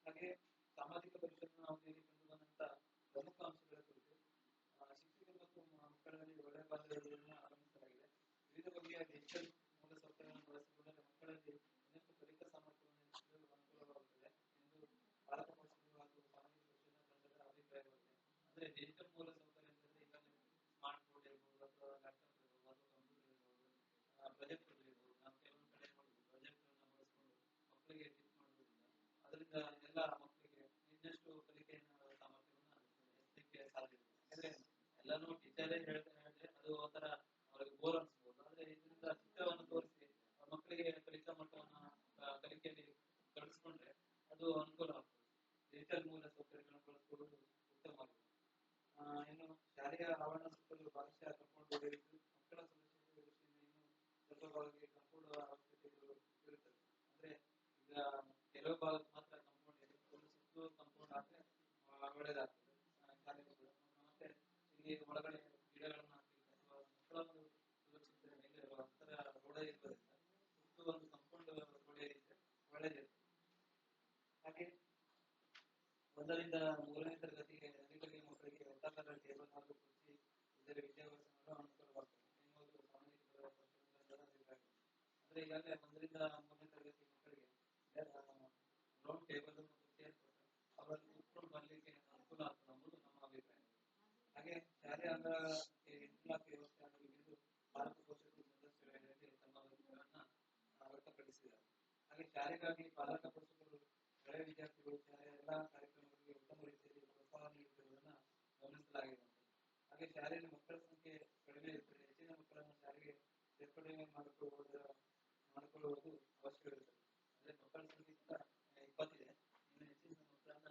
ಹಾಗೆ ಸಾಮಾಜಿಕ ಪರಿಶೀಲನಾ ಅವಧಿಯಲ್ಲಿ ಕಂಡುಬಂದಂತಹ ಪ್ರಮುಖ ಅಂಶಗಳ ಕುರಿತು: ಶಿಕ್ಷಕರು ಮತ್ತು ಮಕ್ಕಳಲ್ಲಿ ಒಳ್ಳೆಯ ಬಾಂಧವ್ಯ ಇರುವುದನ್ನು ಗಮನಿಸಲಾಗಿದೆ. ವಿವಿಧ ಬಗೆಯ ಡಿಜಿಟಲ್ ಮೂಲ ಸೌಕರ್ಯಗಳನ್ನು ಬಳಸಿಕೊಂಡರೆ ಮಕ್ಕಳಲ್ಲಿ ಇನ್ನಷ್ಟು ಕಲಿಕಾ ಸಾಮರ್ಥ್ಯವನ್ನು ಹೆಚ್ಚಿಸಲು ಅನುಕೂಲವಾಗುತ್ತದೆ ಎಂದು ಪಾಲಕ ಪೋಷಕರು ಹಾಗೂ ಸಾಮಾಜಿಕ ಪರಿಶೀಲನಾ ತಂಡದ ಅಭಿಪ್ರಾಯವಾಗಿದೆ. ಅಂದ್ರೆ ಡಿಜಿಟಲ್ ಮೂಲ ಸೌಕರ್ಯ ಅಂತಂದ್ರೆ ಈಗ ಸ್ಮಾರ್ಟ್ ಬೋರ್ಡ್ ಇರ್ಬೋದು ಅಥವಾ ಲ್ಯಾಪ್ಟಾಪ್ ಇರ್ಬೋದು ಅಥವಾ ಕಂಪ್ಯೂಟರ್ ಇರ್ಬೋದು, ಪ್ರೊಜೆಕ್ಟರ್ ಇರ್ಬೋದು. ನಾವು ಕೆಲವೊಂದು ಕಡೆ ನೋಡ್ಬೋದು ಪ್ರೊಜೆಕ್ಟರ್ ಬಳಸ್ಕೊಂಡು ಮಕ್ಕಳಿಗೆ ಟೀಚ್ ಮಾಡುವುದಿಲ್ಲ. ಅದರಿಂದ ಎಲ್ಲ ಮಕ್ಕಳಿಗೆ ಇನ್ನಷ್ಟು ಕಲಿಕೆಯನ್ನು ಸಾಮರ್ಥ್ಯವನ್ನು ಹೆಚ್ಚಲಿಕ್ಕೆ ಸಾಧ್ಯ ಇದೆ. ಯಾಕಂದ್ರೆ ಎಲ್ಲಾನು ಟೀಚರೇ ಹೇಳಿದ್ರೆ ಅದು ಒಂಥರ ಅವ್ರಿಗೆ ಬೋರ್ ಅನ್ಸ್ಬೋದು. ಆದ್ರೆ ಇದರಿಂದ ಚಿತ್ರವನ್ನು ತೋರಿಸಿ ಮಕ್ಕಳಿಗೆ ಕಲಿಕಾ ಮಟ್ಟವನ್ನು ಕಲಿಕೆಯಲ್ಲಿ ತೊಡಗಿಸ್ಕೊಂಡ್ರೆ ಅದು ಅನುಕೂಲ ಆಗ್ತದೆ. ಡಿಜಿಟಲ್ ಮೂಲ ಸೌಕರ್ಯಗಳನ್ನು ಬಳಸಿಕೊಳ್ಳುವುದು ಉತ್ತಮವಾಗಿದೆ. ಇನ್ನು ಶಾಲೆಯ ಆವರಣ ಸುತ್ತಲೂ ಭಾಗಶಃ ಕಾಂಪೌಂಡ್ ಗೋಡೆಯಿದ್ದು ಮಕ್ಕಳ ಸುರಕ್ಷತೆ ದೃಷ್ಟಿಯಿಂದ ಇನ್ನು ಸ್ವಲ್ಪ ಭಾಗಕ್ಕೆ ಕಾಂಪೌಂಡ್ ಅವಶ್ಯಕತೆಗಳು ಇರುತ್ತದೆ. ಅಂದ್ರೆ ಈಗ ಕೆಲವು ಭಾಗಕ್ಕೆ ಮಾತ್ರ ಕಾಂಪೌಂಡ್ ಇದೆ, ಒಂದು ಸುತ್ತಲೂ ಕಾಂಪೌಂಡ್ ಆದ್ರೆ ಒಳ್ಳೇದಾಗ್ತದೆ ಶಾಲೆಗೂ ಕೂಡ. ಮತ್ತೆ ಇಲ್ಲಿ ಒಳಗಡೆ ಗಿಡಗಳನ್ನು ಹಾಕಲಿಕ್ಕೆ ಅಥವಾ ಮಕ್ಕಳ ಒಂದು ಸುರಕ್ಷತೆ ಮೇಲೆ ಹತ್ತಿರ ಗೋಡೆ ಇರೋದ್ರಿಂದ ಸುತ್ತಲೂ ಒಂದು ಕಾಂಪೌಂಡ್ ಗೋಡೆ ಇದ್ರೆ ಒಳ್ಳೇದಿರ್ತದೆ. ಹಾಗೆ 1ರಿಂದ 3ನೇ ತರಗತಿಗೆ ಅಧಿಕಾರಿ ಮಕ್ಕಳಿಗೆ ವೃತ್ತಾಕಾರ ಟೇಬಲ್ ಹಾಗೂ ಕುರ್ಚಿ ಇದರ ವಿದ್ಯಾಭ್ಯಾಸಗಳು ಅನುಕೂಲವಾಗ್ತದೆ ಎನ್ನುವುದು ಸಾಮಾಜಿಕ ಪರಿಸರದ ಅಭಿಪ್ರಾಯ. ಅಂದ್ರೆ ಈಗಾಗಲೇ 1ರಿಂದ 3ನೇ ತರಗತಿ ಮಕ್ಕಳಿಗೆ ರೌಂಡ್ ಟೇಬಲ್ ಮತ್ತು ಚೇರ್ ಕೊಟ್ಟರೆ ಅವರಲ್ಲಿ ಕೂತ್ಕೊಂಡು ಬರ್ಲಿಕ್ಕೆ ಅನುಕೂಲ ಆಗ್ತದೆ ಅನ್ನೋದು ನಮ್ಮ ಅಭಿಪ್ರಾಯ. ಹಾಗೆ ಶಾಲೆ ಅಂಗಳಕ್ಕೆ ಇಂಟರ್ಲಾಕ್ ವ್ಯವಸ್ಥೆ ಆಗಬೇಕೆಂದು ಪಾಲಕ ಪೋಷಕರು ಸದಸ್ಯರಲ್ಲಿ ತಮ್ಮ ಅಭಿಪ್ರಾಯವನ್ನು ವ್ಯಕ್ತಪಡಿಸಿದ್ದಾರೆ. ಹಾಗೆ ಶಾಲೆಗಾಗಿ ಪಾಲಕ ಪೋಷಕರು ಹಳೆಯ ವಿದ್ಯಾರ್ಥಿಗಳು ಶಾಲೆಯ ಎಲ್ಲಾ ಕಾರ್ಯಕ್ರಮಗಳಿಗೆ ಉತ್ತಮ ರೀತಿಯಲ್ಲಿ ಪ್ರೋತ್ಸಾಹ ನೀಡುತ್ತಿರುವುದನ್ನು ಗಮನಿಸಲಾಗಿದೆ. ಹಾಗೆ ಶಾಲೆಯಲ್ಲಿ ಮಕ್ಕಳ ಸಂಖ್ಯೆ ಕಡಿಮೆ ಇರುತ್ತದೆ, ಹೆಚ್ಚಿನ ಮಕ್ಕಳನ್ನು ಶಾಲೆಗೆ ಸೇರ್ಪಡೆ ಮಾಡಿಕೊಳ್ಳುವುದು ಅವಶ್ಯವಿರುತ್ತದೆ. ಅಂದ್ರೆ ಮಕ್ಕಳ ಸಂಖ್ಯೆ ಕೂಡ 20 ಇದೆ, ಇನ್ನು ಹೆಚ್ಚಿನ ಮಕ್ಕಳನ್ನ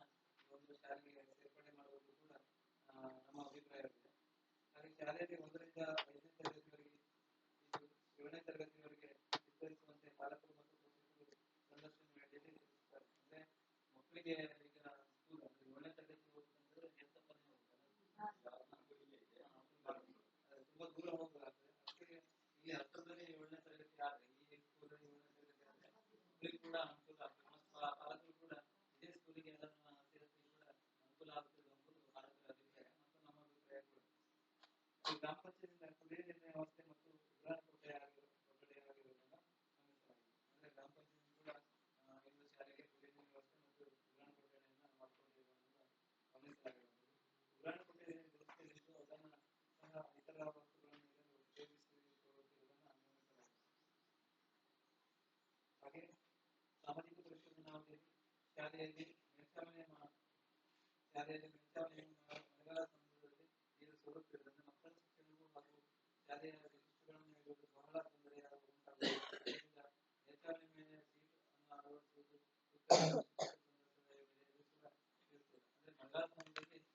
ಒಂದು ಶಾಲೆಗೆ ಸೇರ್ಪಡೆ ಮಾಡುವುದು ಕೂಡ ನಮ್ಮ ಅಭಿಪ್ರಾಯವಿದೆ. ಹಾಗೆ ಶಾಲೆಯಲ್ಲಿ 1ರಿಂದ 5ನೇ ತರಗತಿವರೆಗೆ ಇದು 7ನೇ ತರಗತಿವರೆಗೆ ವಿಸ್ತರಿಸುವಂತೆ ಪಾಲಕರು ಮತ್ತು ಪೋಷಕರು ಸಂದರ್ಶನ ವೇಳೆಯಲ್ಲಿ ತಿಳಿಸುತ್ತಾರೆ. ಅಂದ್ರೆ ಮಕ್ಕಳಿಗೆ ಈಗ ಸ್ಕೂಲ್ ಅಂದ್ರೆ 7ನೇ ತರಗತಿ ಹೋಗ್ಬೇಕಂದ್ರೆ ಎಂತಪ್ಪನೇ ತುಂಬಾ ದೂರ ಹೋಗಲಾಗ್ತದೆ. ಅದಕ್ಕೆ ಇಲ್ಲಿ ಹತ್ತಿರದಲ್ಲಿ 7ನೇ ತರಗತಿ ಆದ್ರೆ ಈ ಸ್ಕೂಲಲ್ಲಿ 7ನೇ ತರಗತಿ ಆದ್ರೆ ಮಕ್ಕಳಿಗೆ ಕೂಡ ಅನುಕೂಲ ಆಗ್ತದೆ ಮತ್ತು ಪಾಲಕರು ಕೂಡ ಇದೇ ಸ್ಕೂಲಿಗೆ ಎಲ್ಲರನ್ನ ಸೇರಿಸಲಿಕ್ಕೆ ಕೂಡ ಅನುಕೂಲ ಆಗ್ತದೆ ಎಂಬುದು ಪಾಲಕರ ಅಭಿಪ್ರಾಯ ಮತ್ತು ನಮ್ಮ ಅಭಿಪ್ರಾಯ ಕೂಡ. ಗ್ರಾಮ ಪಂಚಾಯತಿಯಿಂದ ಕುಡಿಯುವ ನೀರಿನ ವ್ಯವಸ್ಥೆ ಮತ್ತು ಕೊಠಡಿಯಾಗಿರುವುದನ್ನು ಗಮನಿಸಲಾಗಿದೆ. ಅಂದ್ರೆ ಗ್ರಾಮ ಪಂಚಾಯತ್ ಕೂಡ ಒಂದು ಶಾಲೆಗೆ ಕುಡಿಯುವ ನೀರಿನ ವ್ಯವಸ್ಥೆ ಮತ್ತು ಉಗ್ರಾಣ ಕೊಠಡಿಯನ್ನು ಮಾಡಿಕೊಂಡಿರುವುದನ್ನು ಗಮನಿಸಲಾಗಿರುತ್ತದೆ. ಉಗ್ರಾಣ ಕೊಠಡಿಯ ವ್ಯವಸ್ಥೆಯಲ್ಲಿದ್ದು ಅದನ್ನು ಸಹ ಇತರ ವಸ್ತುಗಳನ್ನು ಇಡಲು ಉಪಯೋಗಿಸಿಕೊಳ್ಳುತ್ತಿರುವುದನ್ನು ಗಮನಿಸಲಾಗಿದೆ. ಹಾಗೆ ಸಾಮಾಜಿಕ ಪರಿಶೀಲನಾ ಅವಧಿಯಲ್ಲಿ ಶಾಲೆಯಲ್ಲಿ ಮೇಲ್ಛಾವಣಿಯನ್ನು ಮಳೆಗಾಲ ಸಂದರ್ಭದಲ್ಲಿ ನೀರು ಸೋರುತ್ತಿರುವುದರಿಂದ ಮಕ್ಕಳ ಶಿಕ್ಷಣಕ್ಕೂ ಹಾಗೂ ಶಾಲೆಯ ವಿಶಿಷ್ಟಗಳನ್ನು ನೀಡುವುದು ಬಹಳ ತೊಂದರೆಯಾಗುವಂತಾಗುತ್ತದೆ. ಇದರಿಂದ ಮೇಲ್ಛಾವಣಿ ಮೇಲೆ ಸೀಟ್ ಅನ್ನು ಅಳವಡಿಸುವುದು ಸೂಕ್ತ ಸಂದರ್ಭದಲ್ಲಿ ಕೂಡ ಇರುತ್ತದೆ. ಅಂದ್ರೆ ಮಳೆಗಾಲ ಸಮಯದಲ್ಲಿ ಇದು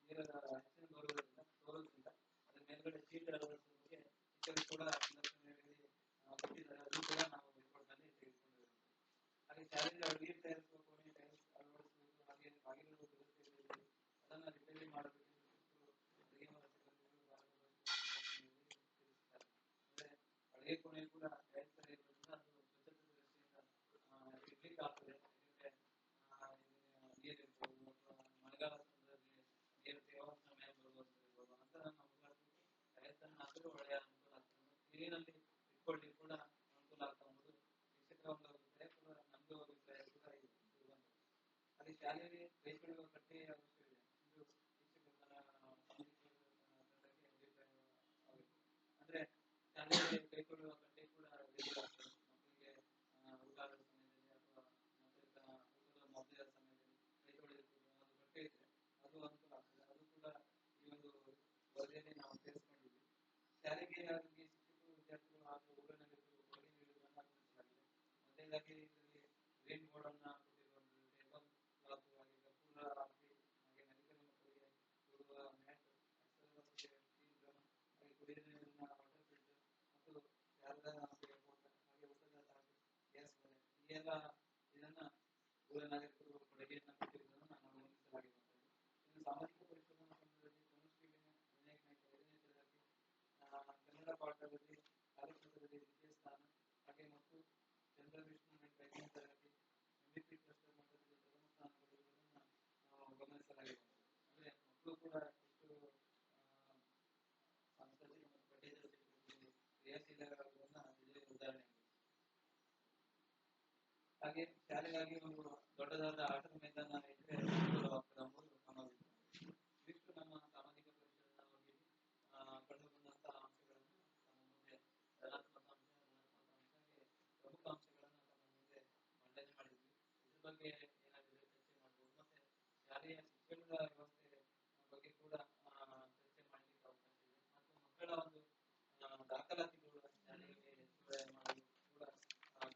ನೀರ ಹೆಚ್ಚಿನ ಸೋರುವುದರಿಂದ ಅದರ ಮೇಲ್ಗಡೆ ಸೀಟ್ ಅಳವಡಿಸುವ ಬಗ್ಗೆ ಶಿಕ್ಷಕರು ಕೂಡ ಸಂದರ್ಶನದಲ್ಲಿ ಕೊಟ್ಟಿದ್ದಾರೆ. ಅದು ಕೂಡ ನಾವು ರಿಪೋರ್ಟ್ನಲ್ಲಿ ತೆಗೆದುಕೊಂಡಿರುತ್ತೇವೆ. ಹಾಗೆ ಶಾಲೆಯಲ್ಲಿ ಅಡುಗೆ ತಯಾರಿಸುವ ಕೋಣೆ ಟೈಲ್ಸ್ ಅಳವಡಿಸುವುದು ಹಾಗೆ ಬಾಗಿಲು ದುರಸ್ತಿಯಲ್ಲಿ ಅದನ್ನು ರಿಪೇರಿ ಮಾಡಬೇಕೆಂದು ಶಿಕ್ಷಕರು ಅಡುಗೆ ಮನೆ ಸಿಬ್ಬಂದಿಗಳು ತಿಳಿಸುತ್ತಾರೆ. ಅಂದ್ರೆ ಅಡುಗೆ ಕೋಣೆ ಕೂಡ ಟೈಲ್ಸ್ ಇರುವುದರಿಂದ ಅದು ಸ್ವಚ್ಛತೆ ದೃಷ್ಟಿಯಿಂದ ಇರ್ಲಿಕ್ಕೆ ಆಗ್ತದೆ. ಯಾಕಂದ್ರೆ ನೀರಿರ್ಬೋದು ಅಥವಾ ಮಳೆಗಾಲ ಸಂದರ್ಭದಲ್ಲಿ ನೀರು ತೇವಾಂಶ ಮೇಲೆ ಬರುವಂತಿರ್ಬೋದು ಅಂತ ನಾವು ಟೈಲ್ಸ್ ಅನ್ನು ಹಾಕಿದ್ರೆ ಒಳ್ಳೆಯ ಅನುಕೂಲ ಆಗ್ತದೆ. ನೀರಿನಲ್ಲಿ ಇಟ್ಕೊಳ್ಳಿ ಕೂಡ ಅನುಕೂಲ ಆಗ್ತದೆ ಅನ್ನೋದು ಶಿಕ್ಷಕರ ಒಂದು ಅಭಿಪ್ರಾಯ ಕೂಡ ನಮ್ಮದು ಅಭಿಪ್ರಾಯ ಕೂಡ ಇದೆ. ಅಲ್ಲಿ ಶಾಲೆಯಲ್ಲಿ ಕೈ ತೊಳೆಯುವ ಕಟ್ಟೆ ಅವಶ್ಯವಿದೆ ಎಂದು ಶಿಕ್ಷಕರ ತಂಡಕ್ಕೆ ಅಭಿಪ್ರಾಯ ಆಗುತ್ತೆ. ಅಂದ್ರೆ ಶಾಲೆಯಲ್ಲಿ ಕೈ ತೊಳೆಯುವ ಕಟ್ಟೆ ಕೂಡ ಬೇಕಾಗ್ತದೆ ಮಕ್ಕಳಿಗೆ ಊಟದ ಸಮಯದಲ್ಲಿ ಅಥವಾ ಊಟದ ಮಧ್ಯದ ಸಮಯದಲ್ಲಿ ಕೈ ತೊಳೆಯುವುದು ಅದು ಕಟ್ಟೆ ಇದ್ರೆ ಅದು ಅನುಕೂಲ ಆಗ್ತದೆ. ಅದು ಕೂಡ ಈ ಒಂದು ವರದಿಯಲ್ಲಿ ನಾವು ಸೇರಿಸಿಕೊಂಡಿದ್ವಿ. ಶಾಲೆಗೆ ಆಗಿ ಶಿಕ್ಷಕರು ವಿದ್ಯಾರ್ಥಿಗಳು ಹಾಗೂ ಊರಿನಲ್ಲಿರುವ ಕೊಡುಗೆ ನೀಡುವುದನ್ನು ಗಮನಿಸಲಾಗಿದೆ. ಮೊದಲನೇದಾಗಿ ಇದರಲ್ಲಿ ಗ್ರೀನ್ ಬೋರ್ಡ್ ಅನ್ನ ಕೊಟ್ಟಿರುವಂತದ್ದು, ಟೇಬಲ್ ಕ್ಲಾತ್ ಹಾಗೆ ಕರ್ಪೂರ ಹಾಕಿ ಹಾಗೆ ನಲಿಕಲಿ ಮಕ್ಕಳಿಗೆ ಕೊಡುವ ಮ್ಯಾಟ್, ಅಕ್ಷರ ಸ್ಟೀಲ್ ಡ್ರಮ್ ಹಾಗೆ ಕುಡಿಯುವ ನೀರಿನ ವಾಟರ್ ಫಿಲ್ಟರ್ ಮತ್ತು ಶಾರದಾ ಹಾಗೆ ಊಟದ ತಾಟು, ಗ್ಯಾಸ್ ಒಲೆ ಈ ಎಲ್ಲ ಇದನ್ನ ಊರ ನಾಗರಿಕರು ಕೊಡುಗೆಯನ್ನು ಕೊಟ್ಟಿರುವುದನ್ನು ನಾವು ಗಮನಿಸಲಾಗಿರುತ್ತದೆ. ಇನ್ನು ಸಾಮಾಜಿಕ ಪರಿಶೋಧನಾ ಕೇಂದ್ರದಲ್ಲಿ ತನುಶ್ರೀ ವಿನಾಯಕ್ ನಾಯ್ಕ 5ನೇ ತರಗತಿ ಕನ್ನಡ ಪಾಠದಲ್ಲಿ ಕಾರ್ಯಕ್ಷೇತ್ರದಲ್ಲಿ ದ್ವಿತೀಯ ಸ್ಥಾನ ಹಾಗೆ ಮತ್ತು ಚಂದ್ರ ವಿಷ್ಣು ನಾಯ್ಕ 5ನೇ ತರಗತಿ MVP ಕ್ಲಸ್ಟರ್ ಮಟ್ಟದಲ್ಲಿ ಪ್ರಥಮ ಸ್ಥಾನ ಪಡೆಯುವುದನ್ನು ನಾವು ಗಮನಿಸಲಾಗಿರುತ್ತದೆ. ಅಂದ್ರೆ ಮಕ್ಕಳು ಕೂಡ ಎಷ್ಟು ಸಂಸ್ಕೃತಿ ಮತ್ತು ಪಠ್ಯೇತರ ಚಟುವಟಿಕೆಯಲ್ಲಿ ಕ್ರಿಯಾಶೀಲರಾಗುವುದನ್ನ ಇದೇ ಉದಾಹರಣೆ. ಹಾಗೆ ಶಾಲೆಗಾಗಿ ಒಂದು ದೊಡ್ಡದಾದ ಆಟದ ಮೈದಾನ ಇದ್ರೆ ಅನುಕೂಲವಾಗ್ತದೆ ಎಂಬುದು ನಮ್ಮ ಅಭಿಪ್ರಾಯ. ಇಷ್ಟು ನಮ್ಮ ಸಾಮಾಜಿಕ ಪರಿಸರದ ಬಗ್ಗೆ ಕಂಡು ಬಂದಂತಹ ಅಂಶಗಳನ್ನು ತಮ್ಮ ಮುಂದೆ ಧನಾತ್ಮಕ ಅಂಶ ಹಾಗೆ ಪ್ರಮುಖ ಅಂಶಗಳನ್ನು ತಮ್ಮ ಮುಂದೆ ಮಂಡನೆ ಮಾಡಿದ್ವಿ. ಇದ್ರ ಬಗ್ಗೆ ಏನಾದರೂ ಚರ್ಚೆ ಮಾಡಬಹುದು. ಮತ್ತೆ ಶಾಲೆಯ ಶಿಕ್ಷಣದ ವ್ಯವಸ್ಥೆ ಬಗ್ಗೆ ಕೂಡ ಚರ್ಚೆ ಮಾಡಲಿಕ್ಕೆ ಅವಕಾಶ ಇದೆ. ಮತ್ತು ಮಕ್ಕಳ ಒಂದು ದಾಖಲಾತಿಗಳು ಶಾಲೆಯಲ್ಲಿ ಹೆಚ್ಚುವರಿ ಮಾಡಲು ಕೂಡ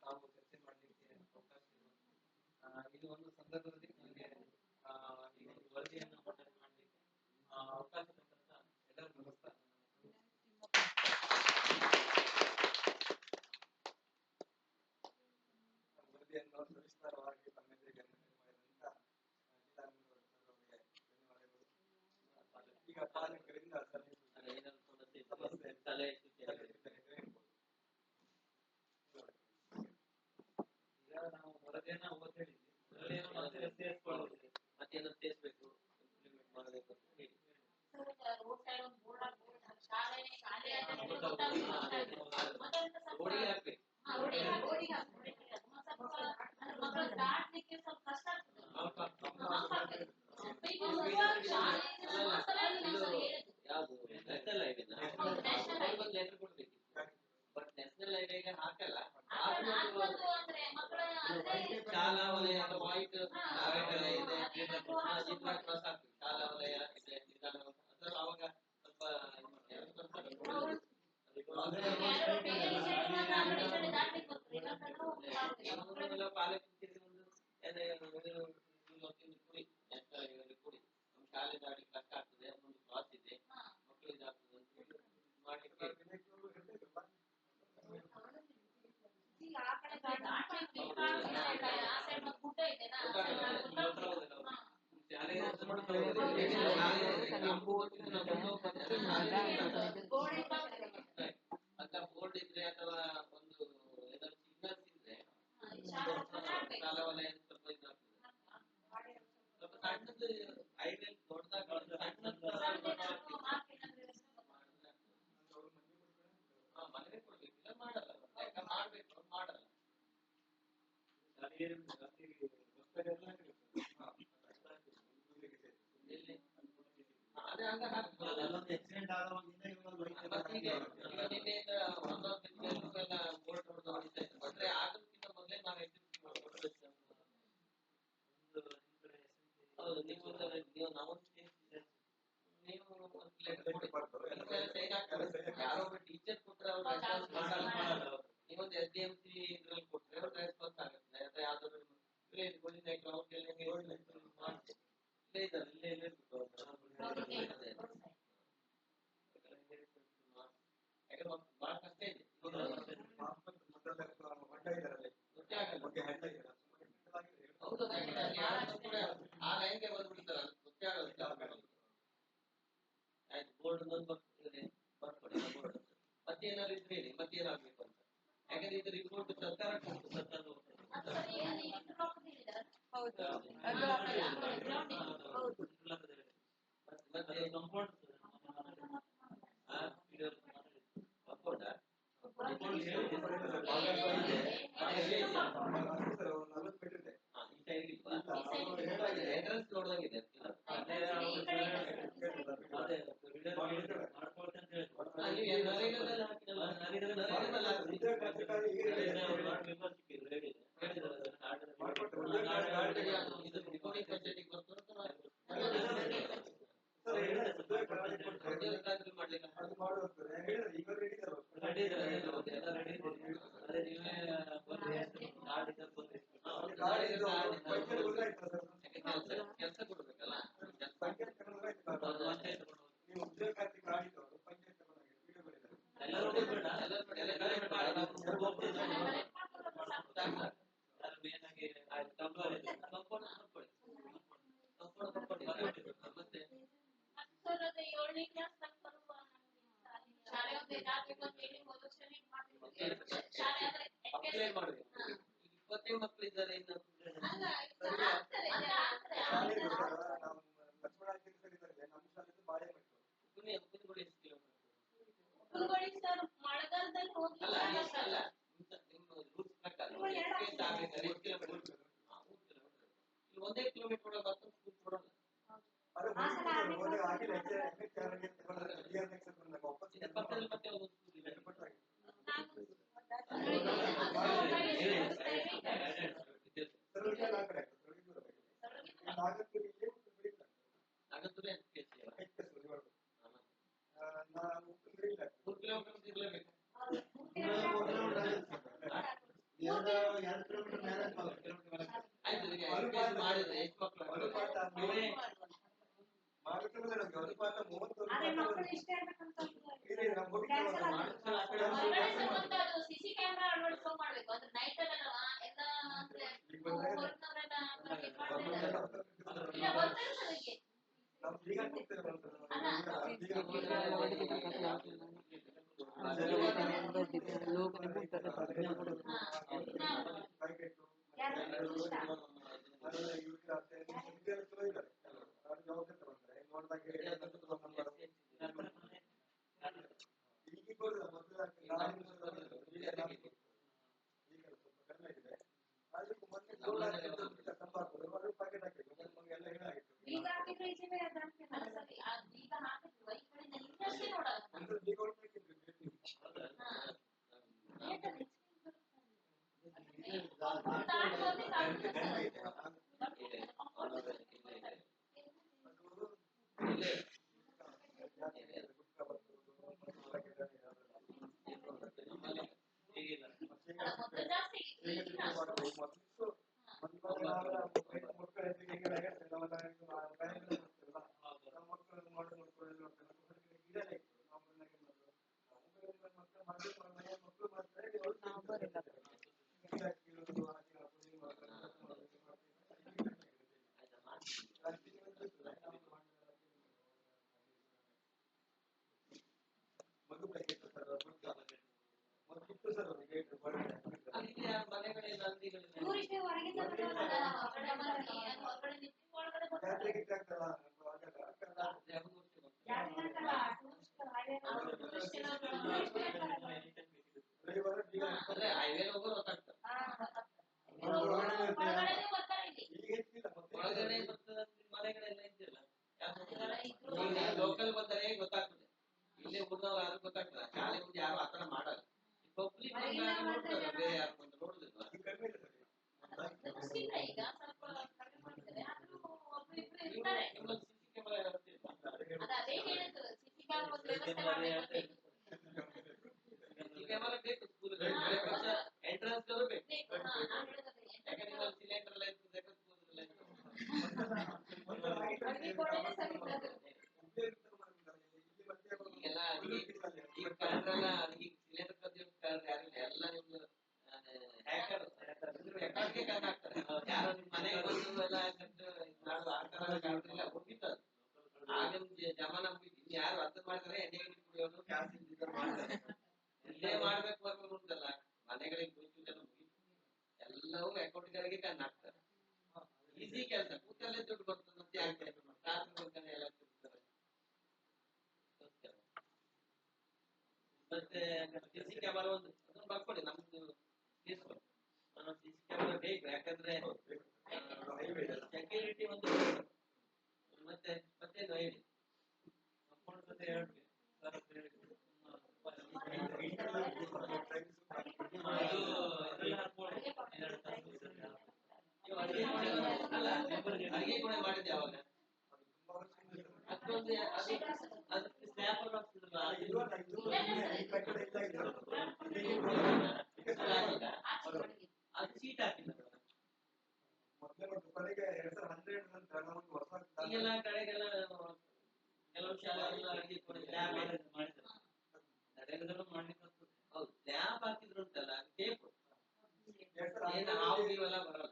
ತಾವು ಚರ್ಚೆ ಮಾಡಲಿಕ್ಕೆ ಅವಕಾಶ ಇರುತ್ತದೆ. ಇದು ಒಂದು ಸಂದರ್ಭದಲ್ಲಿ ನನಗೆ ಈ ಒಂದು ವರದಿಯನ್ನು ಮಂಡನೆ ಮಾಡಲಿಕ್ಕೆ ಅವಕಾಶ ಕೊಟ್ಟಂತ ಎಲ್ಲರಿಗೂ ನಮಸ್ಕಾರ. ವರದಿಯನ್ನು ಸವಿಸ್ತಾರವಾಗಿ ತಮ್ಮೆದುರಿಗೆ ಮಾಡಿದಂತ ಧನ್ಯವಾದಗಳು. ಈಗ ಪಾಲಕರಿಂದ ಈಗ ನಾವು ವರದಿಯನ್ನ ಓದ್ ಹೇಳಿದ್ವಿ, ಅದರಲ್ಲೇನೋ ಮತ್ತೆ ಸೇರಿಸ್ಕೊಳ್ಳೋದು ಮತ್ತೇನೋ ಸೇರಿಸ್ಬೇಕು, ಇಂಪ್ಲಿಮೆಂಟ್ ಮಾಡಬೇಕು ಅಂತ ಹೇಳಿ ರೋಡಿಗೆ ಹಾಕ್ಬೇಕು. ಯಾವುದು ನ್ಯಾಷನಲ್ ಹೈವೇನ ಲೆಟರ್ ಕೊಡ್ಬೇಕು. ಬಟ್ ನ್ಯಾಷನಲ್ ಹೈವೇಗೆ ಹಾಕಲ್ಲ, ಶಾಲಾ ವಲಯ ಅಥವಾ ವೈಟ್ ವಲಯ ಇದೆ, ಜಿಲ್ಲಾ ಕ್ರಾಸ್ ಆಗ್ತದೆ. ಶಾಲಾ ವಲಯ ಇದೆ, ನಿಧಾನ ಅದ್ರ ಅವಾಗ ಸ್ವಲ್ಪ ಪಾಲಕ ಕುಡಿ ನ್ಯಾಷನಲ್ ಹೈವೇಲಿ ಕುಡಿ ನಮ್ಮ ಶಾಲೆ ದಾಟಿ ಕಷ್ಟ ಆಗ್ತದೆ, ಒಂದು ಕ್ರಾಸ್ ಇದೆ, ಮಕ್ಕಳು ಇದಾಗ್ತದೆ ಅಂತ ಮಾಡ್ಲಿಕ್ಕೆ ಅಂತ ಬೋರ್ಡ್ ಇದ್ರೆ ಅಥವಾ ಒಂದು ಏನಾದ್ರು ಸಿಗ್ನಲ್ಸ್ ಇದ್ರೆ ಶಾಲಾ ವಲಯ ಸ್ವಲ್ಪ ಇದಾಗ್ತದೆ. ಸ್ವಲ್ಪ ಸಣ್ಣದು ಹೈವೇ ದೊಡ್ಡದಾಗ ಮನೆಗೆ ಕೊಡ್ಬೇಕಿಲ್ಲ, ಮಾಡಲ್ಲ. ಯಾಕೆ ಮಾಡ್ಬೇಕು, ಮಾಡಲ್ಲ. ಅದೇ ಹಂಗ ಆಕ್ಸಿಡೆಂಟ್ ಆದವಾಗಿಂದ ನಿನ್ನೆಯಿಂದ ಒಂದೊಂದು ಬೋರ್ಡ್ ಹೊಡೆದು ಹೊಡಿತಾ ಇತ್ತು. ಅಂದ್ರೆ ಆಗೋದಕ್ಕಿಂತ ಮೊದಲೇ ನಾವು ಹೌದು, ನೀವು ನಾವು ನೀವು ಯಾರೋ ಒಬ್ಬ ಟೀಚರ್ ಕೊಟ್ಟರೆ ಅವ್ರು ರೆಸ್ಪಾನ್ಸ್ ಮಾಡಲ್ಲ. ನೀವೊಂದು SDMC ಇದ್ರಲ್ಲಿ ಕೊಟ್ಟರೆ ಅವ್ರು ರೆಸ್ಪಾನ್ಸ್ ಆಗುತ್ತೆ. ಅಥವಾ ಯಾವ್ದಾದ್ರು ಬಹಳ ಕಷ್ಟ ಇದೆ. ಹೌದು, ಆ ಲೈನ್ಗೆ ಬಂದ್ಬಿಡ್ತಾರೆ, ಗೊತ್ತೇ ಆಗೋದಿಲ್ಲ. ಆಯ್ತು, ಬೋರ್ಡ್ ಬರ್ಕೊಡಿ ಬೋರ್ಡ್, ಮತ್ತೇನಾದ್ರು ಇದ್ರೆ ಹೇಳಿ, ಮತ್ತೇನಾಗ್ಬೇಕು ಅಂತ. ಯಾಕಂದ್ರೆ ಇದು ರಿಪೋರ್ಟ್ ಸರ್ಕಾರ ನೋಡ್ದಂಗಿದೆ. ಕೆಲಸ ಕೊಡ್ಬೇಕಲ್ಲ, ಇಪ್ಪತ್ತೇ ಮಕ್ಕಳಿದ್ದಾರೆ. ಇನ್ನು ಮಳೆಗಾಲದಲ್ಲಿ ಹೋಗಿ ಒಂದೇ ಕಿಲೋಮೀಟರ್ ಕೊಡೋಲ್ಲ. ಪಕ್ಕದಲ್ಲಿ ಮತ್ತೆ ಇವರೇ ಮಾರುತಿಗಳು ನಮ್ಗೆ ಒಂದು ಪಾಠ 30 ಅದೇ ಪಾಠ ಮಕ್ಕಳು ಇಷ್ಟೇ ಇರ್ಬೇಕಂತ ಇದೆ ನಮ್ಮ ಹೋಗಿ Cancel ಆಗಿದೆ. ಮಾಡ್ತಾರೆ ಆ ಕಡೆ ಹೊರಗಡೆ ಸಂಬಂಧ ಅದು ಸಿಸಿ ಕ್ಯಾಮೆರಾ ಅಳವಡಿಸ್ಕೊಂಡ್ ಮಾಡ್ಬೇಕು ಅಂದ್ರೆ ನೈಟ್ ಅಲ್ಲೆಲ್ಲ ಎಲ್ಲ ಅಂದ್ರೆ ಹೊರಗ್ನವರೆಲ್ಲ ಇಲ್ಲ ಬರ್ತಾರೆ ಸರ್ ಅದಕ್ಕೆ ನಾವು ಈಗ ಹೋಗ್ತೇವೆ ಈಗ ಹಾಕಿದ್ರೆ ಈಚೆಗೆ ಅಲ್ಲ ಸರ್ ಈಗ ಹಾಕಿದ್ರು ಈ ಕಡೆಯಿಂದ ಇನ್ನಷ್ಟೇ ನೋಡಲ್ಲ ಮೊದಲು ಜಾಸ್ತಿ ಈಗ ಟೂರಿಸ್ಟ್ ಹೊರಗಿಂದ ಹೊರಗಡೆ ನಿಂತು ಒಳಗಡೆ ಬರ್ತಾರೆ ಹೈವೇ ಹೋಗೋರು ಗೊತ್ತಾಗ್ತದೆ ಹೊರಗಡೆ ಬರ್ತಾರೆ ಇಲ್ಲಿ ಒಳಗಡೆ ಬರ್ತದೆ ಮನೆಗಳೆಲ್ಲ ಇದ್ದಿಲ್ಲ ಲೋಕಲ್ ಬಂದರೆ ಗೊತ್ತಾಗ್ತದೆ ಇಲ್ಲೇ ಊರ್ನವ್ರು ಯಾರು ಗೊತ್ತಾಗ್ತದೆ ಶಾಲೆ ಮುಂದೆ ಯಾರು ಆತರ ಮಾಡಲ್ಲ ಪಬ್ಲಿಕ್ ನೋಡ್ತಾರೆ ಬೇರೆ ಯಾರು ಬಂದು ನೋಡುದಿಲ್ಲ ಮುಸ್ಲಿಮ್ರೆ ಈಗ ಸ್ವಲ್ಪ ಕಡಿಮೆ ಮಾಡಿದ್ದಾರೆ ಆದ್ರೂ ಒಬ್ರು ಇಬ್ರು ಇರ್ತಾರೆ ನಿಮ್ಮಲ್ಲಿ ಸಿಸಿ ಕ್ಯಾಮೆರಾ ಇರುತ್ತಿಲ್ಲ ಅದೇ ಹೇಳಿದ್ರು ಸಿಸಿ ಕ್ಯಾಮೆರಾ ಒಂದು ವ್ಯವಸ್ಥೆ ಮಾಡ್ಬೇಕು ಸಿಸಿ ಕ್ಯಾಮೆರಾ ಬೇಕು ಸ್ಕೂಲ್ ಎಂಟ್ರೆನ್ಸ್ ಬೇಕು ಯಾಕಂದ್ರೆ ನಿಮ್ಮಲ್ಲಿ ಸಿಲಿಂಡರ್ ಎಲ್ಲ ಇರ್ತದೆ ಅಡುಗೆ ಕೋಣೆನೇ ಸರಿ ಇಲ್ಲ ಅದು. ಈಗೆಲ್ಲ ಈ ಕಳ್ಳರೆಲ್ಲ ಈ ಸಿಲಿಂಡರ್ ಕದಿಯೋದು ಕಳ್ಳರು ಯಾರಿಲ್ಲ ಎಲ್ಲ ನಿಮ್ದು ಹ್ಯಾಕರ್ ರೆಕಾರ್ಡ್ಗೆ ಕಳ್ಳ ಹಾಕ್ತಾರೆ ಯಾರು ನಿಮ್ಮ ಮನೆಗೆ ಬಂದು ಎಲ್ಲ ಮಾಡುವ ಆ ತರ ಕಳ್ರಿಲ್ಲ ಹೋಗಿತ್ತು ಆಗಿನ ಜಮಾನ ಮುಗಿತು ಯಾರು ಅರ್ಥ ಮಾಡ್ತಾರೆ ಎಣ್ಣೆ ಕುಡಿಯೋದು ಗ್ಯಾಸ್ ಸಿಲಿಂಡರ್ ಮಾಡ್ತಾರೆ ಇಲ್ಲೇ ಮಾಡ್ಬೇಕು ಬರ್ಬೇಕು ಉಂಟಲ್ಲ ಮನೆಗಳಿಗೆ ಗೊತ್ತಿದ್ದೆಲ್ಲ ಮುಗಿತು ಎಲ್ಲವೂ ಅಕೌಂಟ್ಗಳಿಗೆ ಕಣ್ಣು ಹಾಕ್ತಾರೆ ಈಸಿ ಕೆಲಸ ಕೂತಲ್ಲೇ ದುಡ್ಡು ಬರ್ತದೆ ಮತ್ತೆ ಯಾಕೆ ರಾತ್ರಿ ಬರ್ತಾನೆ ಎಲ್ಲ ತಿರ್ತಾರೆ ಮತ್ತೆ ಸಿಸಿ ಕ್ಯಾಮರಾ ಒಂದು ಅದನ್ನು ಬರ್ಕೊಡಿ ನಮ್ದು ತೀರ್ಸ್ಕೊಡಿ ಸಿಸಿ ಕ್ಯಾಮರಾ ಬೇಕು ಯಾಕಂದ್ರೆ ಸೆಕ್ಯೂರಿಟಿ ಒಂದು ಮತ್ತೆ ಮತ್ತೇನು ಹೇಳಿ ಮತ್ತೆ ಹೇಳ್ಬೇಕು ಅಡಿಗೆ ಕೂಡ ಮಾಡಿದ್ದೆ ಅವಾಗ ಅದೊಂದು ಅದಕ್ಕೆ ಸ್ನ್ಯಾಪರ್ ಆಗ್ತಿದ್ರಲ್ಲ ಅದು ಸೀಟ್ ಹಾಕಿಲ್ಲ ಈಗೆಲ್ಲ ಕಡೆಗೆಲ್ಲ ಕೆಲವು ಶಾಲೆಗೆಲ್ಲ ಅಡಿಗೆ ಕೂಡ ಸ್ಲ್ಯಾಬ್ ಮಾಡಿದ್ರು ನಡೆಯಲು ಮಾಡ್ಲಿಕ್ಕೆ ಹೌದು ಸ್ಲ್ಯಾಬ್ ಹಾಕಿದ್ರು ಉಂಟಲ್ಲ ಟೇಪ್ ಏನು ಹಾವು ಗೀವೆಲ್ಲ ಬರಲ್ಲ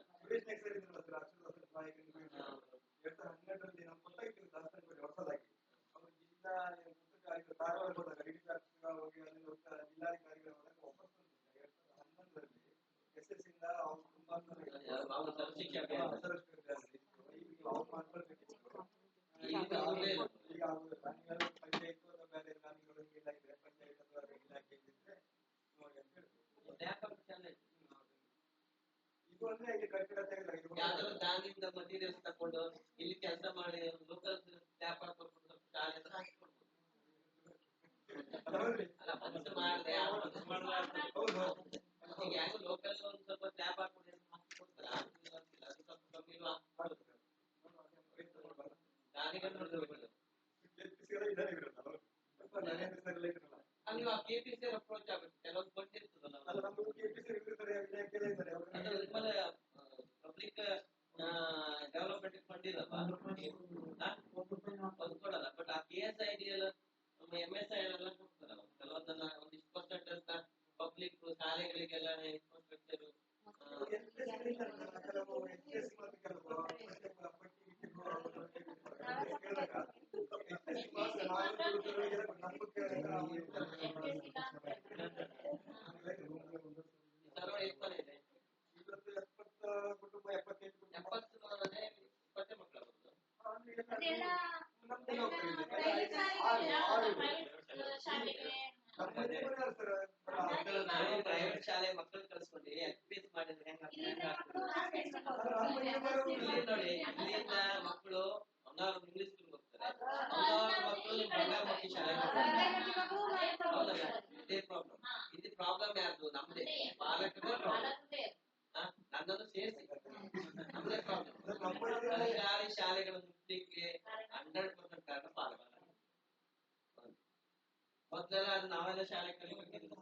ಯಾವ್ದಾದ್ರು ದಾನಿಯಿಂದ ಮಟೀರಿಯಲ್ಸ್ ತಕೊಂಡು ಇಲ್ಲಿ ಕೆಲಸ ಮಾಡಿ ಲೋಕಲ್ ಸ್ಟಾಫ್ ಹಾಕೊಂಡು ಶಾಲೆ ಹಾಕಿಕೊಡ್ಬೋದು ಅಲ್ಲ ಮನಸ್ಸು ಮಾಡಿದ್ರೆ ಈಗ ಯಾರು ಲೋಕಲ್ ಒಂದು ಸ್ವಲ್ಪ ಸ್ಟಾಫ್ ಹಾಕೊಂಡು ಹಾಕಿಕೊಡ್ತಾರೆ ಅದು ಸ್ವಲ್ಪ ಕಮ್ಮಿ ದಾನಿಗಳು ನೋಡಿದ್ರೆ ಅಲ್ಲಿ ಕೆಪಿಸಿ ಅಪ್ರೋಚ್ ಆಗುತ್ತೆ ಕೆಲವೊಂದು ಕೊಟ್ಟಿರ್ತದಲ್ಲ ನಿಮ್ಮಲ್ಲಿ ಪಬ್ಲಿಕ್ ಡೆವಲಪ್ಮೆಂಟ್ ಫಂಡ್ ಇದಲ್ಲ ಕೊಡಲ್ಲ. ಬಟ್ ಆ KSID ಎಲ್ಲ MSI ಎಲ್ಲ ಕೊಡ್ತಾರಲ್ಲ ಕೆಲವೊಂದನ್ನ ಒಂದಿಷ್ಟು ಪರ್ಸೆಂಟ್ ಅಂತ ಪಬ್ಲಿಕ್ ಶಾಲೆಗಳಿಗೆಲ್ಲ ಇನ್ಫ್ರಾಸ್ಟ್ರಕ್ಚರ್ ಸರ್ವ ಎಷ್ಟನೇ ಇದೆ? 70 20 ಮಕ್ಕಳು ಅದೆಲ್ಲ ಪ್ರೈವೇಟ್ ಶಾಲೆ ಮಕ್ಕಳು ಕಳ್ಸ್ಕೊಂಡು FPS ಮಾಡಿದ್ರೆ ಹೆಂಗ ನೋಡಿ ಇಲ್ಲಿಂದ ಮಕ್ಕಳು ಅವ್ರು ಇಂಗ್ಲಿಷ್ ಸ್ಕೂಲ್ ಹೋಗ್ತಾರೆ ಮಕ್ಕಳು ಬಂಗಾರಮಟ್ಟಿ ಶಾಲೆ ಹೌದಲ್ಲ ಇದೇ ಪ್ರಾಬ್ಲಮ್ ಇದು ಪ್ರಾಬ್ಲಮ್ ಯಾರ್ದು ನಮ್ದೇ ಪಾಲಕರೇ ಪ್ರಾಬ್ಲಮ್ ನನ್ನನ್ನು ಸೇರಿಸಿ ನಮ್ದೇ ಪ್ರಾಬ್ಲಮ್ ಸರ್ಕಾರಿ ಶಾಲೆಗಳು ಮುಟ್ಲಿಕ್ಕೆ 100% ಕಾರಣ ಪಾಲಕರು ಮೊದಲೆಲ್ಲ ಅದು ನಾವೆಲ್ಲ ಶಾಲೆ ಕಲಿಬೇಕಿತ್ತು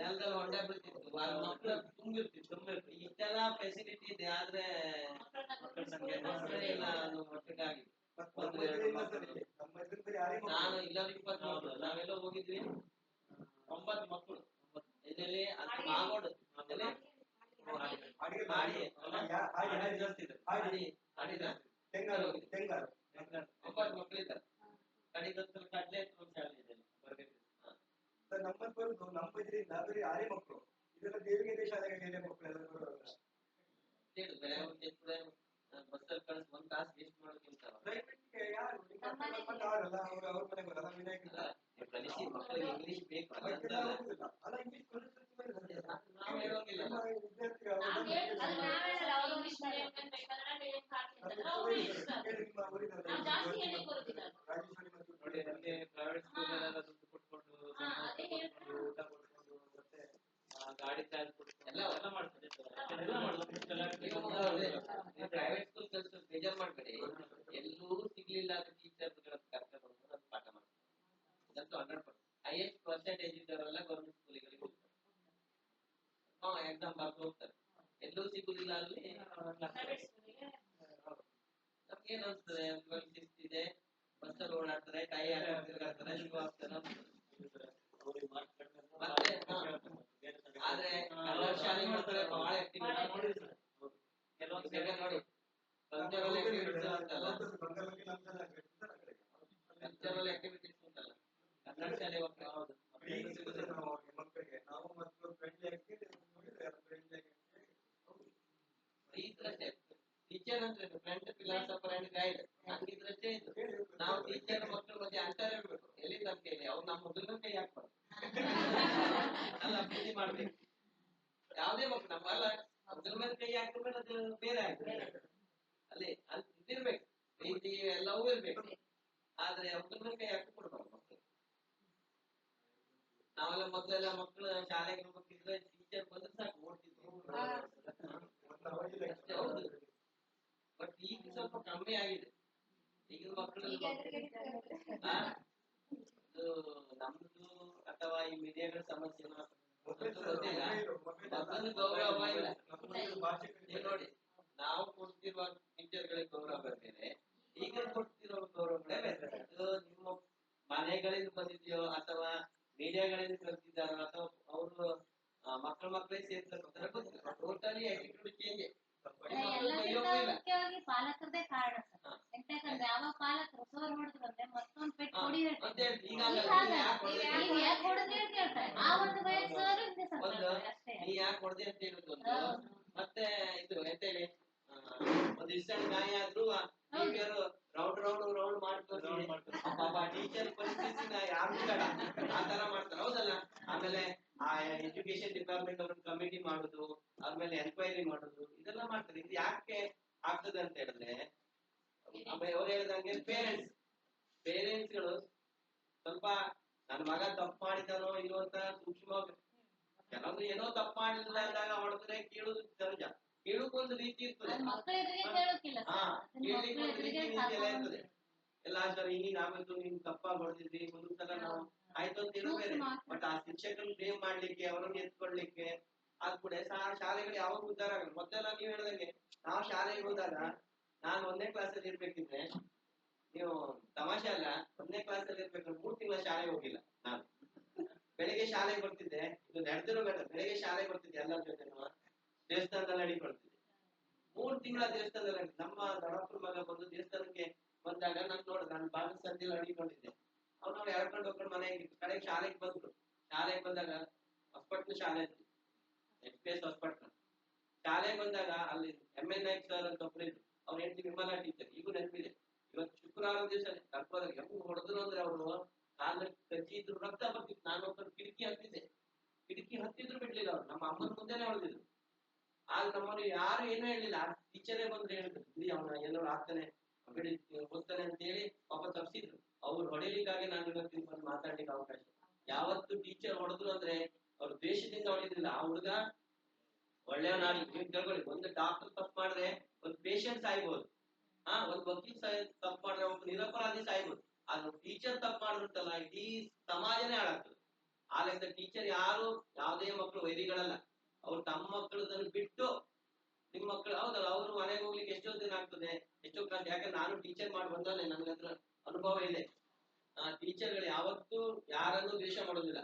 ನೆಲದಲ್ಲಿ ಹೊಂಡ ಬಿಡ್ತಿತ್ತು ಮಕ್ಕಳು ತುಂಬಿರ್ತಿತ್ತು ಇಷ್ಟೆಲ್ಲ ಫೆಸಿಲಿಟಿ ಇದೆ ಆದ್ರೆ ಇಲ್ಲ ಅದು ಒಟ್ಟಿಗಾಗಿ ನಾನು ಇಲ್ಲರೂ 20 ನಾವೆಲ್ಲ ಹೋಗಿದ್ವಿ 9 ಮಕ್ಕಳು ಇದರಲ್ಲಿ ಅದು ಮಾಗೋಡು ಒಂಬತ್ತು ಮಕ್ಕಳಿದ್ದಾರೆ ಕಡಿಗೊಂದು ಕಡ್ಲೆ ಶಾಲೆ ಇದೆ ನಮ್ಮಲ್ಲಿ ಬರುದು ನಮ್ಮ ಇದರಿಂದ ಬರೀ 6 ಮಕ್ಕಳು ಇದೆಲ್ಲ ದೇವಿಗೆ ಶಾಲೆಗೆ ಮಕ್ಕಳೆಲ್ಲ ಬಸ್ಸಲ್ಲಿ ಕಳಿಸ್ ಒಂದ್ ತಾಸು ವೇಸ್ಟ್ ಮಾಡೋಕ್ಕಿಂತ ಕಲಿಸಿ ಮಕ್ಕಳಿಗೆ ಇಂಗ್ಲಿಷ್ ಬೇಕು ನಾವು ಹೇಳೋಂಗಿಲ್ಲ ನೋಡಿ ನಮಗೆ ಪ್ರೈವೇಟ್ ಸ್ಕೂಲ್ ದುಡ್ಡು ಕೊಟ್ಕೊಂಡು ಊಟ ಕೊಟ್ಕೊಂಡು ಮತ್ತೆ ಗಾಡಿ ಚಾರ್ಜ್ ಕೊಟ್ಕೊಂಡು ಎಲ್ಲ ಮಾಡ್ತಾರೆ ಪ್ರೈವೇಟ್ ಸ್ಕೂಲ್ ಕಲ್ಸ ಬೇಜಾರ್ ಮಾಡ್ಬೇಡಿ ಎಲ್ಲೂ ಸಿಗ್ಲಿಲ್ಲ ಅಂತ ಟೀಚರ್ಗಳ ಕರ್ಕೊಂಡು ಪಾಠ ಮಾಡ್ತಾರೆ ಇದಂತೂ 100% ಹೈಯೆಸ್ಟ್ ಪರ್ಸೆಂಟೇಜ್ ಇದ್ದವರೆಲ್ಲ ಗೌರ್ಮೆಂಟ್ ಸ್ಕೂಲಿಗಳಿಗೆ ಹೋಗ್ತಾರೆ ಎಕ್ಸಾಮ್ ಬರ್ದು ಹೋಗ್ತಾರೆ ಎಲ್ಲೂ ಸಿಗುದಿಲ್ಲ ಅಲ್ಲಿ ನಮ್ಗೇನ್ ಅನ್ಸ್ತದೆ ಶಿಸ್ತಿದೆ ಬಸ್ಸಲ್ಲಿ ಓಡಾಡ್ತಾರೆ ಟೈ ಹಾಕ್ತಾರೆ ಶೂ ಹಾಕ್ತಾರೆ ಮತ್ತೆ ಆದ್ರೆ ಶಾಲೆ ಮಾಡ್ತಾರೆ ಬಹಳ ಆಕ್ಟಿವಿಟಿ ನೋಡಿ ಕಲ್ಚರಲ್ ಆಕ್ಟಿವಿಟೀಸ್ ಅಂತಲ್ಲ ಕಲ್ಚರಲ್ ಆಕ್ಟಿವಿಟೀಸ್ ಅಂತಲ್ಲ ಕನ್ನಡ ಶಾಲೆ ಮಕ್ಕಳಿಗೆ ನಾವು ಮತ್ತು ಫ್ರೆಂಡ್ಲಿ ಟೀಚರ್ ಅಂದ್ರೆ ಫ್ರೆಂಡ್ ಫಿಲಾಸಫರ್ ಅಂಡ್ ಗೈಡ್ ಹಂಗಿದ್ರಷ್ಟೇ ಇದು ನಾವು ಟೀಚರ್ ಮಕ್ಕಳ ಮಧ್ಯೆ ಅಂತರ ಇರ್ಬೇಕು ಎಲ್ಲಿ ನಮ್ಮ ಕೈಲಿ ಅವ್ರು ನಮ್ಮ ಮೊದಲ ಕೈ ಹಾಕ್ಬಾರ್ದು ಅಲ್ಲ ಪ್ರೀತಿ ಮಾಡ್ಬೇಕು ಯಾವ್ದೇ ಮಕ್ಕಳು ನಮ್ಮಲ್ಲ ಮೊದಲ ಮೇಲೆ ಕೈ ಹಾಕಿದ್ಮೇಲೆ ಅದು ಬೇರೆ ಆಗ್ತದೆ ಅಲ್ಲಿ ಅಲ್ಲಿ ಇದಿರ್ಬೇಕು ಪ್ರೀತಿ ಎಲ್ಲವೂ ಇರ್ಬೇಕು ಆದ್ರೆ ಮೊದಲ ಮೇಲೆ ಕೈ ಹಾಕಿ ಕೊಡ್ಬಾರ್ದು ಮಕ್ಕಳು ನಾವೆಲ್ಲ ಮೊದಲೆಲ್ಲ ಮಕ್ಕಳು ಶಾಲೆಗೆ ಹೋಗ್ಬೇಕಿದ್ರೆ ಟೀಚರ್ ಬಂದ್ರೆ ಸಾಕು ಓಡ್ತಿದ್ವಿ ಹೌದು ಬಟ್ ಈಗ ಸ್ವಲ್ಪ ಕಮ್ಮಿ ಆಗಿದೆ ಈಗಿನ ಮಕ್ಕಳು ನಮ್ದು ಅಥವಾ ಈ ಮೀಡಿಯಾಗಳ ಸಮಸ್ಯೆನ ಗೊತ್ತಿಲ್ಲ ಮಕ್ಕಳನ್ನು ಗೌರವ ಇಲ್ಲ ನೋಡಿ ನಾವು ಕೊಡ್ತಿರುವ ಟೀಚರ್ಗಳಿಗೆ ಗೌರವ ಬೇರೆ ಈಗ ಕೊಡ್ತಿರೋ ಗೌರವಗಳೇ ಬೇರೆ ನಿಮ್ಮ ಮನೆಗಳಿಂದ ಬಂದಿದೆಯೋ ಅಥವಾ ಮೀಡಿಯಾಗಳಿಂದ ಕಲ್ತಿದ್ದಾರೋ ಅಥವಾ ಅವರು ಮಕ್ಕಳೇ ಸೇರ್ತಾರೆ ಗೊತ್ತಿಲ್ಲ ಟೋಟಲಿ ಆಟಿಟ್ಯೂಡ್ ಚೇಂಜ್ ಮುಖ್ಯವಾಗಿ ಪಾಲಕರದೇ ಕಾರಣ ಸರ್ ಎಂತಂದ್ರೆ ಯಾವ ಪಾಲಕರು ಸೋರ್ ಹೊಡೆದ್ರು ಅಂದ್ರೆ ಮತ್ತೊಂದು ಪೆಟ್ಟು ಕೊಡಿ ಯಾಕೆ ಹೊಡೆದ್ರೆ ಅಂತ ಹೇಳ್ತಾರೆ ಆ ಒಂದು ವಯಸ್ಸರು ನೀ ಯಾಕೆ ಹೊಡೆದೆ ಅಂತ ಹೇಳುದು ಮತ್ತೆ ಇದು ಎಂತ ಹೇಳಿ ಒಂದು ಇಷ್ಟನ್ ಗಾಯ ಆದ್ರೂ ಟೀಚರ್ ರೌಂಡ್ ಮಾಡ್ತಾರೆ ಟೀಚರ್ ಪರಿಸ್ಥಿತಿನ ಯಾರು ಬೇಡ ಆ ತರ ಮಾಡ್ತಾರೆ ಹೌದಲ್ಲ ಆಮೇಲೆ ಆ ಎಜುಕೇಶನ್ ಡಿಪಾರ್ಟ್ಮೆಂಟ್ ಅವ್ರ ಕಮಿಟಿ ಮಾಡುದು ಆದ್ಮೇಲೆ ಎನ್ಕ್ವೈರಿ ಮಾಡುದು ಇದೆಲ್ಲ ಮಾಡ್ತಾರೆ ಇದು ಯಾಕೆ ಆಗ್ತದೆ ಅಂತ ಹೇಳಿದ್ರೆ ಅವ್ರು ಹೇಳಿದಂಗೆ ಪೇರೆಂಟ್ಸ್ಗಳು ಸ್ವಲ್ಪ ನನ್ನ ಮಗ ತಪ್ಪು ಮಾಡಿದಾನೋ ಇಲ್ಲೋ ಅಂತ ಸೂಕ್ಷ್ಮವಾಗಿ ಕೆಲವೊಂದು ಏನೋ ತಪ್ಪು ಮಾಡಿಲ್ಲ ಅಂದಾಗ ಹೊಡೆದ್ರೆ ಕೇಳುದು ಸಹಜ ಕೇಳಕ್ಕೊಂದು ರೀತಿ ಇರ್ತದೆ ಕೇಳಲಿಕ್ಕೆ ಒಂದು ರೀತಿ ಎಲ್ಲ ಇರ್ತದೆ ಎಲ್ಲ ಸರ್ ಈಗ ನಾವಂತೂ ನಿಮ್ ತಪ್ಪಾಗಿ ಹೊಡೆದಿದ್ವಿ ಒಂದು ಸಲ ನಾವು ಆಯ್ತು ಅಂತ ಬೇರೆ ಬಟ್ ಆ ಶಿಕ್ಷಕರು ಬ್ಲೇಮ್ ಮಾಡ್ಲಿಕ್ಕೆ ಅವರನ್ನು ಎತ್ಕೊಳ್ಲಿಕ್ಕೆ ಅದ್ ಕೂಡ ಶಾಲೆಗಳು ಯಾವಾಗ ಉದ್ಧಾರ ಆಗಲ್ಲ ಮೊದಲೆಲ್ಲ ನೀವ್ ಹೇಳ್ದಂಗೆ ನಾವು ಶಾಲೆಗೆ ಹೋದಾಗ ನಾನು 1ನೇ ಕ್ಲಾಸಲ್ಲಿ ಇರ್ಬೇಕಿದ್ರೆ, ನೀವು ತಮಾಷೆ ಅಲ್ಲ, 1ನೇ ಕ್ಲಾಸಲ್ಲಿ ಇರ್ಬೇಕಾದ್ರೆ 3 ತಿಂಗಳ ಶಾಲೆಗೆ ಹೋಗಿಲ್ಲ ನಾನು. ಬೆಳಿಗ್ಗೆ ಶಾಲೆಗೆ ಬರ್ತಿದ್ದೆ, ಇದು ನಡೆದಿರೋ ಘಟನೆ. ಬೆಳಿಗ್ಗೆ ಶಾಲೆಗೆ ಬರ್ತಿದ್ದೆ, ಎಲ್ಲರ ಜೊತೆ ದೇವಸ್ಥಾನದಲ್ಲಿ ಅಡಿಕೊಳ್ತಿದ್ದೆ. 3 ತಿಂಗಳ ದೇವಸ್ಥಾನದಲ್ಲಿ ನಮ್ಮ ದೊಡ್ಡಪ್ಪನ ಮಗ ಬಂದು ದೇವಸ್ಥಾನಕ್ಕೆ ಬಂದಾಗ ನಾನು ಬಾಗಿಲು ಸಂದಿಯಲ್ಲಿ ಅಡಿಕೊಂಡಿದ್ದೆ. ಅವ್ರು ಎಳ್ಕೊಂಡು ಹೋಗ್ಕೊಂಡು ಮನೆಗೆ ಕಡೆಗೆ ಶಾಲೆಗೆ ಬಂದ್ರು. ಶಾಲೆಗೆ ಬಂದಾಗ ಹೊಸಪಟ್ನ ಶಾಲೆ ಇತ್ತು, FPS ಹೊಸಪಟ್ನ ಶಾಲೆಗೆ ಬಂದಾಗ ಅಲ್ಲಿ MN ನಾಯ್ಕ್ ಸರ್ ಅಂತ ಒಬ್ರು ಇದ್ರು. ಅವ್ರ ಹೆಂಡತಿ ವಿಮಲಾ ಟೀಚರ್, ಈಗೂ ನೆನಪಿದೆ. ಇವತ್ತು ಶುಕ್ರವಾರ ದಿವಸ ಕರ್ಕೋದಾಗ ಹೆಂಗ್ ಹೊಡೆದ್ರು ಅಂದ್ರೆ ಅವರು ಕಾಲ ಕಜ್ಜಿ ಇದ್ರು, ರಕ್ತ ಬರ್ತಿತ್ತು. ನಾನು ಒಬ್ಬರು ಕಿಟಕಿ ಹತ್ತಿದ್ರು ಬಿಡ್ಲಿಲ್ಲ. ಅವ್ರು ನಮ್ಮ ಅಮ್ಮನ ಮುಂದೆನೆ ಹೊಡೆದಿದ್ರು. ಆಗ ನಮ್ಮನ್ನು ಯಾರು ಏನೂ ಹೇಳಿಲ್ಲ. ಆ ಟೀಚರೇ ಬಂದ್ರೆ ಹೇಳಿದ್ರು, ಅವನ ಎಲ್ಲರೂ ಆಗ್ತಾನೆ ಹೋಗ್ತಾನೆ ಅಂತ ಹೇಳಿ ಪಾಪ ತಪ್ಪಿಸಿದ್ರು. ಅವ್ರು ಹೊಡಿಲಿಕ್ಕಾಗಿ ನಾನು ಇವತ್ತಿನ ಬಂದು ಮಾತಾಡ್ಲಿಕ್ಕೆ ಅವಕಾಶ. ಯಾವತ್ತು ಟೀಚರ್ ಹೊಡೆದ್ರು ಅಂದ್ರೆ ಅವ್ರು ದ್ವೇಷದಿಂದ ಹೊಡಿದ್ರಿಲ್ಲ. ಆ ಹುಡುಗ ಒಳ್ಳೆಯವನಾಗಿ, ನೀವು ತಿಳ್ಕೊಳ್ಳಿ, ಒಂದು ಡಾಕ್ಟರ್ ತಪ್ಪು ಮಾಡಿದ್ರೆ ಒಂದು ಪೇಷಂಟ್ ಸಾಯ್ಬೋದು, ಒಂದು ವಕೀಲ್ ತಪ್ಪು ಮಾಡಿದ್ರೆ ಒಬ್ಬ ನಿರಪರಾಧಿ ಸಾಯ್ಬೋದು. ಆದ್ರೆ ಟೀಚರ್ ತಪ್ಪು ಮಾಡಿರುತ್ತಲ್ಲ, ಇಡೀ ಸಮಾಜನೇ ಹಾಳಾಗ್ತದೆ. ಆ ಲೆಕ್ಕ ಟೀಚರ್ ಯಾರು ಯಾವುದೇ ಮಕ್ಕಳು ವೈರಿಗಳಲ್ಲ. ಅವ್ರು ತಮ್ಮ ಮಕ್ಕಳದನ್ನು ಬಿಟ್ಟು ನಿಮ್ ಮಕ್ಕಳು, ಹೌದಲ್ಲ, ಅವ್ರು ಮನೆಗೆ ಹೋಗ್ಲಿಕ್ಕೆ ಎಷ್ಟೋ ದಿನ ಆಗ್ತದೆ, ಎಷ್ಟೋ ಕ್ಲಾಸ್. ಯಾಕಂದ್ರೆ ನಾನು ಟೀಚರ್ ಮಾಡಿ ಬಂದಾನೆ, ನನ್ಗೆ ಹತ್ರ ಅನುಭವ ಇದೆ. ಟೀಚರ್ಗಳು ಯಾವತ್ತೂ ಯಾರನ್ನೂ ದ್ವೇಷ ಮಾಡೋದಿಲ್ಲ.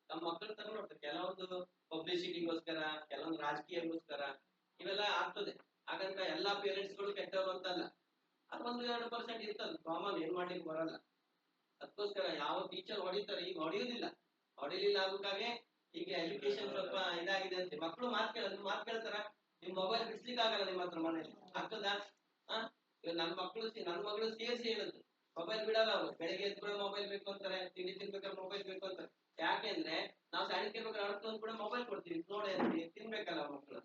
ನಮ್ಮ ಮಕ್ಕಳ ತರ ನೋಡ್ತಾರೆ. ಕೆಲವೊಂದು ಪಬ್ಲಿಸಿಟಿಗೋಸ್ಕರ, ಕೆಲವೊಂದು ರಾಜಕೀಯಕ್ಕೋಸ್ಕರ ಇವೆಲ್ಲ ಆಗ್ತದೆ. ಹಾಗಂತ ಎಲ್ಲಾ ಪೇರೆಂಟ್ಸ್ಗಳು ಕೆಟ್ಟವರು ಅಂತಲ್ಲ. ಅದು 1-2% ಇರ್ತದೆ, ಕಾಮನ್, ಏನ್ ಮಾಡ್ಲಿಕ್ಕೆ ಬರಲ್ಲ. ಅದಕ್ಕೋಸ್ಕರ ಯಾವ ಟೀಚರ್ ಹೊಡಿತಾರೆ, ಈಗ ಹೊಡಿಲಿಲ್ಲ ಅದಕ್ಕಾಗೆ ಈಗ ಎಜುಕೇಶನ್ ಸ್ವಲ್ಪ ಇದಾಗಿದೆ ಅಂತೆ. ಮಕ್ಕಳು ಮಾತು ಕೇಳ್ತಾರ. ನಿಮ್ ಮೊಬೈಲ್ ಬಿಡ್ಸ್ಲಿಕ್ಕೆ ಆಗಲ್ಲ ನಿಮ್ಮ ಹತ್ರ ಮನೇಲಿ, ಆಗ್ತದ? ನನ್ನ ಮಗಳು ಸೇರಿಸಿ ಹೇಳುದು, ಮೊಬೈಲ್ ಬಿಡಲ್ಲ ಅವರು. ಬೆಳಿಗ್ಗೆ ಎದ್ದು ಕೂಡ ಮೊಬೈಲ್ ಬೇಕು ಅಂತಾರೆ, ತಿಂಡಿ ತಿನ್ಬೇಕಾದ್ರೆ ಮೊಬೈಲ್ ಬೇಕು ಅಂತಾರೆ. ಯಾಕೆಂದ್ರೆ ನಾವು ಸಾಯಂಕಾಲ ಅಡ್ಕೊಂಡು ಕೂಡ ಮೊಬೈಲ್ ಕೊಡ್ತೀವಿ, ನೋಡಿ ಅಂತೀವಿ, ತಿನ್ಬೇಕಲ್ಲ ಮಕ್ಕಳು.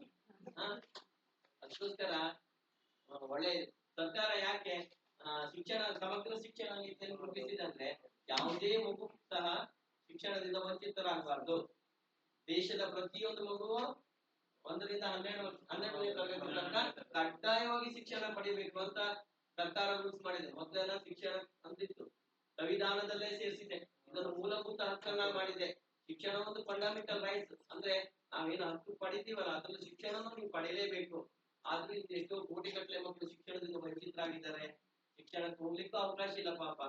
ಅದಕ್ಕೋಸ್ಕರ ಒಳ್ಳೆ ಸರ್ಕಾರ ಯಾಕೆ ಸಮಗ್ರ ಶಿಕ್ಷಣ ನೀತಿಯನ್ನು ರೂಪಿಸಿದೆ ಅಂದ್ರೆ, ಯಾವುದೇ ಮಗು ಸಹ ಶಿಕ್ಷಣದಿಂದ ವಂಚಿತರಾಗಬಾರ್ದು. ದೇಶದ ಪ್ರತಿಯೊಂದು ಮಗುವು 1ರಿಂದ 12ನೇ ತರಗತಿ ತನಕ ಕಡ್ಡಾಯವಾಗಿ ಶಿಕ್ಷಣ ಪಡಿಬೇಕು ಅಂತ ಸರ್ಕಾರ ರೂಲ್ಸ್ ಮಾಡಿದೆ. ಮೊದಲೆಲ್ಲ ಶಿಕ್ಷಣ ಅಂತಿತ್ತು, ಸಂವಿಧಾನದಲ್ಲೇ ಸೇರಿಸಿದೆ. ಇದನ್ನು ಮೂಲಭೂತ ಹಕ್ಕನ್ನ ಮಾಡಿದೆ. ಶಿಕ್ಷಣ ಒಂದು ಫಂಡಮೆಂಟಲ್ ರೈಟ್ಸ್. ಅಂದ್ರೆ ನಾವೇನು ಹಕ್ಕು ಪಡಿತೀವಲ್ಲ, ಅದ್ರಲ್ಲಿ ಶಿಕ್ಷಣವನ್ನು ನೀವು ಪಡೆಯಲೇಬೇಕು. ಆದ್ರೂ ಎಷ್ಟೋ ಕೋಟಿಗಟ್ಟಲೆ ಮಕ್ಕಳು ಶಿಕ್ಷಣದಿಂದ ವಂಚಿತರಾಗಿದ್ದಾರೆ. ಶಿಕ್ಷಣಕ್ಕೆ ಹೋಗ್ಲಿಕ್ಕೂ ಅವಕಾಶ ಇಲ್ಲ ಪಾಪ.